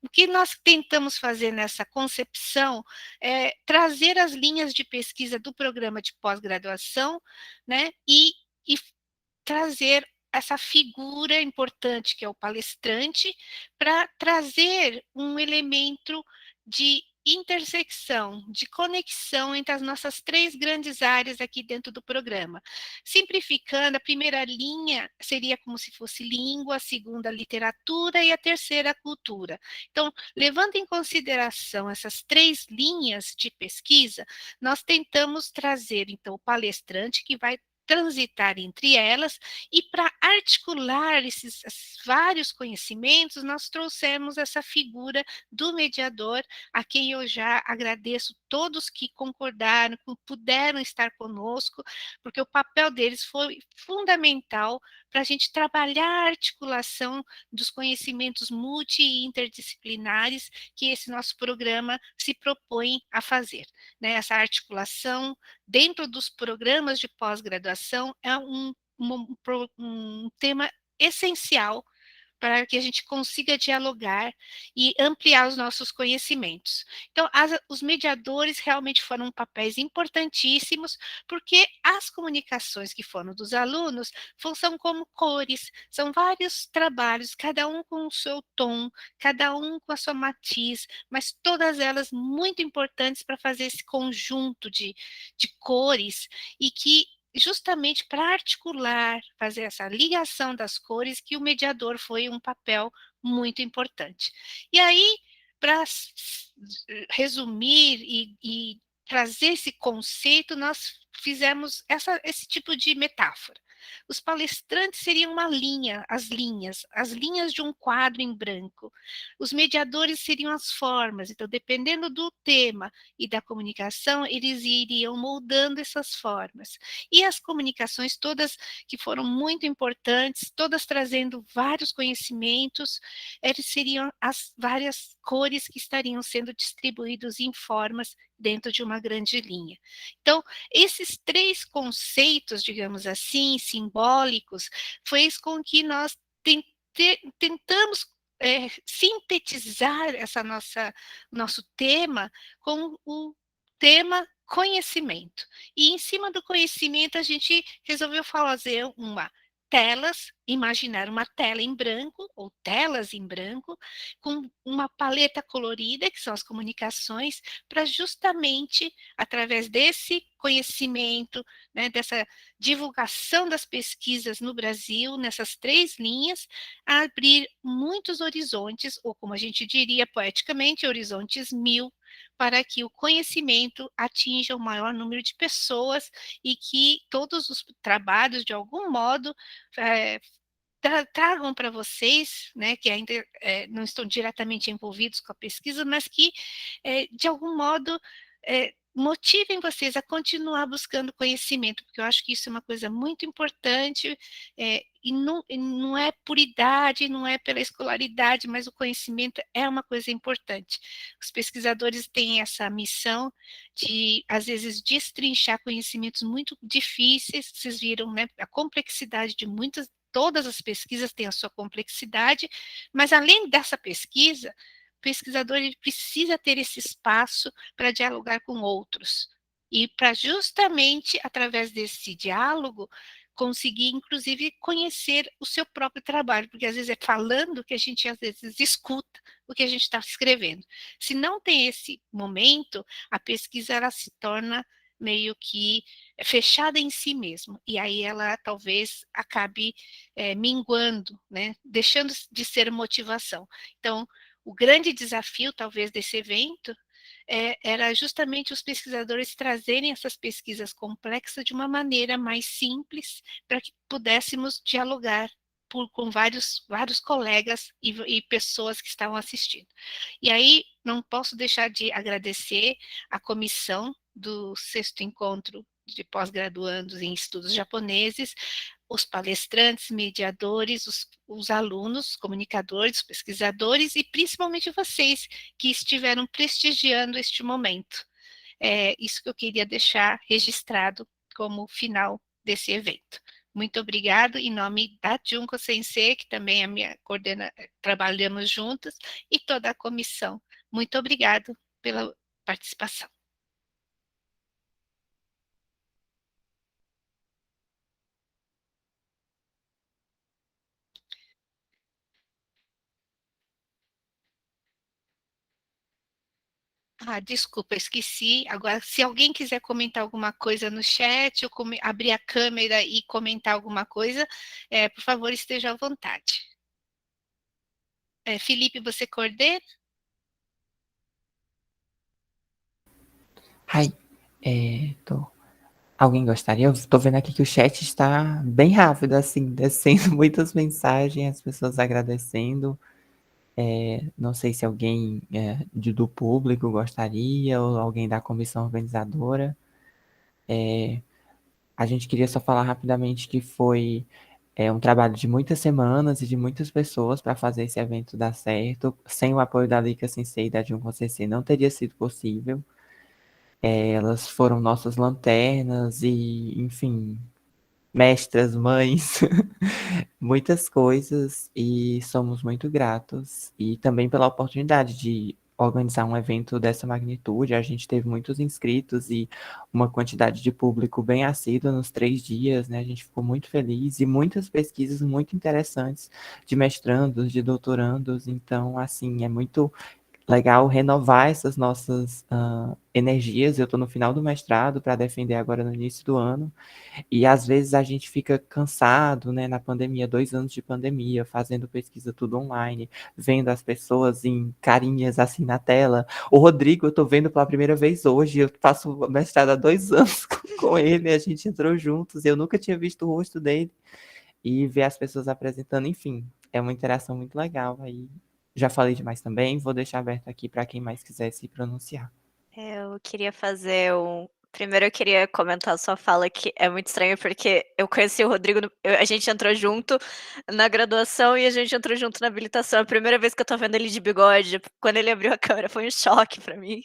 O que nós tentamos fazer nessa concepção é trazer as linhas de pesquisa do programa de pós-graduação, né, e trazer essa figura importante que é o palestrante, para trazer um elemento de intersecção, de conexão entre as nossas 3 grandes áreas aqui dentro do programa. Simplificando, a primeira linha seria como se fosse língua, a segunda literatura e a terceira cultura. Então, levando em consideração essas 3 linhas de pesquisa, nós tentamos trazer, então, o palestrante que vai transitar entre elas, e para articular esses vários conhecimentos, nós trouxemos essa figura do mediador, a quem eu já agradeço todos que concordaram, que puderam estar conosco, porque o papel deles foi fundamental para a gente trabalhar a articulação dos conhecimentos multi e interdisciplinares que esse nosso programa se propõe a fazer. Né? Essa articulação dentro dos programas de pós-graduação é um tema essencial para que a gente consiga dialogar e ampliar os nossos conhecimentos. Então, os mediadores realmente foram papéis importantíssimos, porque as comunicações que foram dos alunos são como cores, são vários trabalhos, cada um com o seu tom, cada um com a sua matiz, mas todas elas muito importantes para fazer esse conjunto de cores, e que justamente para articular, fazer essa ligação das cores, que o mediador foi um papel muito importante. E aí, para resumir e trazer esse conceito, nós fizemos esse tipo de metáfora. Os palestrantes seriam uma linha, as linhas de um quadro em branco. Os mediadores seriam as formas, então, dependendo do tema e da comunicação, eles iriam moldando essas formas. E as comunicações todas que foram muito importantes, todas trazendo vários conhecimentos, eles seriam as várias cores que estariam sendo distribuídos em formas dentro de uma grande linha. Então, esses 3 conceitos, digamos assim, simbólicos, fez com que nós tentamos sintetizar nosso tema com o tema conhecimento. E em cima do conhecimento, a gente resolveu fazer imaginar uma tela em branco, ou telas em branco, com uma paleta colorida, que são as comunicações, para justamente, através desse conhecimento, né, dessa divulgação das pesquisas no Brasil, nessas 3 linhas, abrir muitos horizontes, ou como a gente diria poeticamente, horizontes 1000, para que o conhecimento atinja o maior número de pessoas e que todos os trabalhos, de algum modo, tragam para vocês, né, que ainda não estão diretamente envolvidos com a pesquisa, mas que, de algum modo, motivem vocês a continuar buscando conhecimento, porque eu acho que isso é uma coisa muito importante, e não é por idade, não é pela escolaridade, mas o conhecimento é uma coisa importante. Os pesquisadores têm essa missão de, às vezes, destrinchar conhecimentos muito difíceis, vocês viram, né, a complexidade de todas as pesquisas têm a sua complexidade, mas além dessa pesquisa, o pesquisador ele precisa ter esse espaço para dialogar com outros. E para justamente, através desse diálogo, conseguir, inclusive, conhecer o seu próprio trabalho, porque às vezes é falando que a gente, às vezes, escuta o que a gente está escrevendo. Se não tem esse momento, a pesquisa ela se torna meio que fechada em si mesma, e aí ela talvez acabe minguando, né, deixando de ser motivação. Então, o grande desafio, talvez, desse evento era justamente os pesquisadores trazerem essas pesquisas complexas de uma maneira mais simples, para que pudéssemos dialogar com vários colegas e pessoas que estavam assistindo. E aí, não posso deixar de agradecer a comissão do 6º Encontro de Pós-Graduandos em Estudos Japoneses, os palestrantes, mediadores, os alunos, comunicadores, pesquisadores e principalmente vocês que estiveram prestigiando este momento. É isso que eu queria deixar registrado como final desse evento. Muito obrigado em nome da Junko Sensei, que também é minha trabalhamos juntas, e toda a comissão. Muito obrigado pela participação. Desculpa, esqueci. Agora, se alguém quiser comentar alguma coisa no chat, ou abrir a câmera e comentar alguma coisa, por favor, esteja à vontade. Felipe, você coordena? Alguém gostaria? Eu tô vendo aqui que o chat está bem rápido, assim, descendo muitas mensagens, as pessoas agradecendo. Não sei se alguém do público gostaria, ou alguém da comissão organizadora. A gente queria só falar rapidamente que foi um trabalho de muitas semanas e de muitas pessoas para fazer esse evento dar certo. Sem o apoio da Lika Sensei e da Junko Sensei não teria sido possível. Elas foram nossas lanternas e, enfim, mestras, mães, muitas coisas, e somos muito gratos. E também pela oportunidade de organizar um evento dessa magnitude. A gente teve muitos inscritos e uma quantidade de público bem assídua nos 3 dias, né? A gente ficou muito feliz, e muitas pesquisas muito interessantes de mestrandos, de doutorandos. Então, assim, é muito legal renovar essas nossas energias. Eu estou no final do mestrado para defender agora no início do ano, e às vezes a gente fica cansado, né, na pandemia, 2 anos de pandemia, fazendo pesquisa tudo online, vendo as pessoas em carinhas assim na tela. O Rodrigo, eu tô vendo pela primeira vez hoje, eu faço mestrado há 2 anos com ele, a gente entrou juntos, eu nunca tinha visto o rosto dele, e ver as pessoas apresentando, enfim, é uma interação muito legal. Aí já falei demais também, vou deixar aberto aqui para quem mais quiser se pronunciar. Eu queria fazer primeiro eu queria comentar a sua fala, que é muito estranho, porque eu conheci o Rodrigo a gente entrou junto na graduação e a gente entrou junto na habilitação. É a primeira vez que eu tô vendo ele de bigode, quando ele abriu a câmera foi um choque pra mim.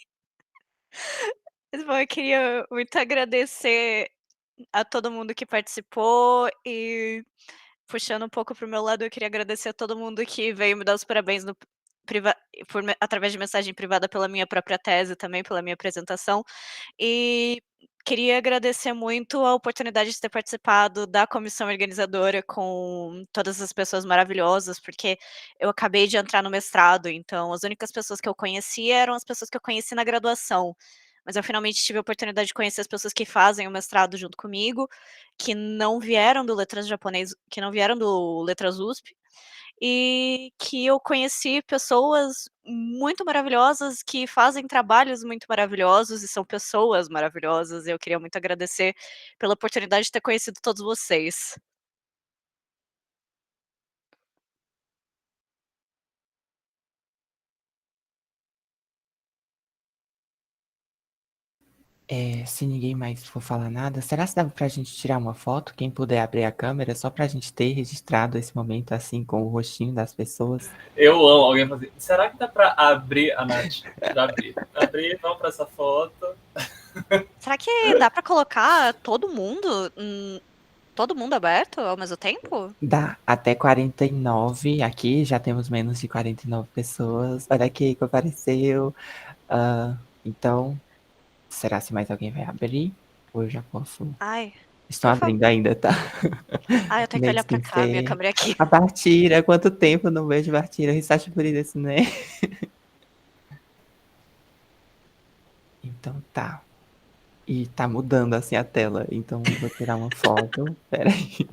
Mas bom, eu queria muito agradecer a todo mundo que participou e, puxando um pouco para o meu lado, eu queria agradecer a todo mundo que veio me dar os parabéns no através de mensagem privada pela minha própria tese, também pela minha apresentação. E queria agradecer muito a oportunidade de ter participado da comissão organizadora com todas as pessoas maravilhosas, porque eu acabei de entrar no mestrado, então as únicas pessoas que eu conhecia eram as pessoas que eu conheci na graduação. Mas eu finalmente tive a oportunidade de conhecer as pessoas que fazem o mestrado junto comigo, que não vieram do Letras Japonês, que não vieram do Letras USP, e que eu conheci pessoas muito maravilhosas que fazem trabalhos muito maravilhosos e são pessoas maravilhosas. Eu queria muito agradecer pela oportunidade de ter conhecido todos vocês. Se ninguém mais for falar nada, será que dá pra gente tirar uma foto? Quem puder abrir a câmera, só pra gente ter registrado esse momento assim, com o rostinho das pessoas. Eu amo alguém fazer. Será que dá pra abrir a Nath? Já abrir. Abrir, vamos pra essa foto. Será que dá pra colocar todo mundo aberto ao mesmo tempo? Dá até 49. Aqui já temos menos de 49 pessoas. Olha aqui que apareceu. Então, será se mais alguém vai abrir? Ou eu já posso? Ai, Estão Por favor. abrindo ainda, tá? Ah, eu tenho que olhar pra cá, minha câmera é aqui. A Partira, quanto tempo eu não vejo Partira? Restart por isso, né? Então tá. E tá mudando assim a tela, então eu vou tirar uma foto. Pera aí.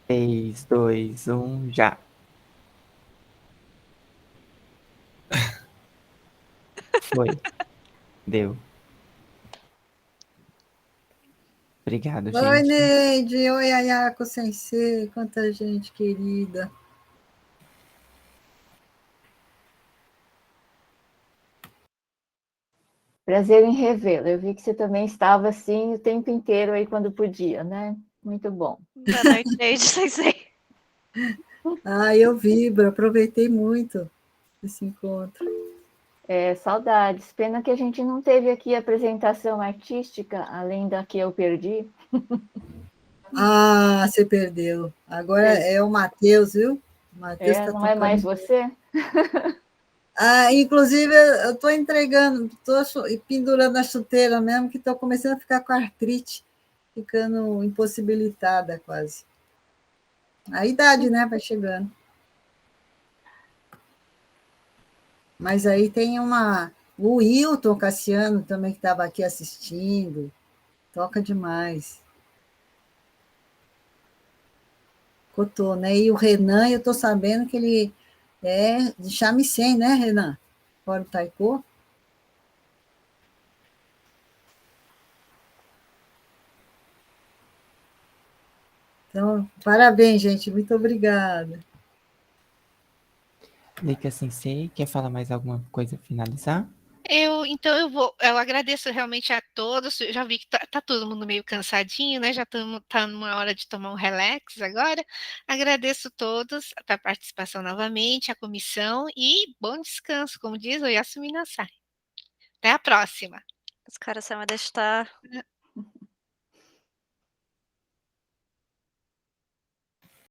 3, 2, 1, já. Foi. Deu. Obrigado, Oi, gente. Neide. Oi, Ayako Sensei. Quanta gente querida. Prazer em revê-lo. Eu vi que você também estava assim o tempo inteiro aí quando podia, né? Muito bom. Boa noite, Neide Sensei. Eu vibro, aproveitei muito esse encontro. Saudades. Pena que a gente não teve aqui apresentação artística, além da que eu perdi. Você perdeu. Agora é o Matheus, viu? O Matheus está Não é mais você? Inclusive, eu estou entregando, estou pendurando a chuteira mesmo, que estou começando a ficar com artrite, ficando impossibilitada quase. A idade, né, vai chegando. Mas aí tem o Wilton Cassiano também, que estava aqui assistindo, toca demais. Cotô, né? E o Renan, eu estou sabendo que ele é de Shamisen, né, Renan? Fora o Taiko. Então, parabéns, gente. Muito obrigada. Lika Sensei, quer falar mais alguma coisa finalizar? Eu agradeço realmente a todos. Eu já vi que tá todo mundo meio cansadinho, né? Já tá numa hora de tomar um relax agora. Agradeço todos a participação novamente, a comissão e bom descanso, como diz o Yasumi Nasai. Até a próxima. Os caras são a deixar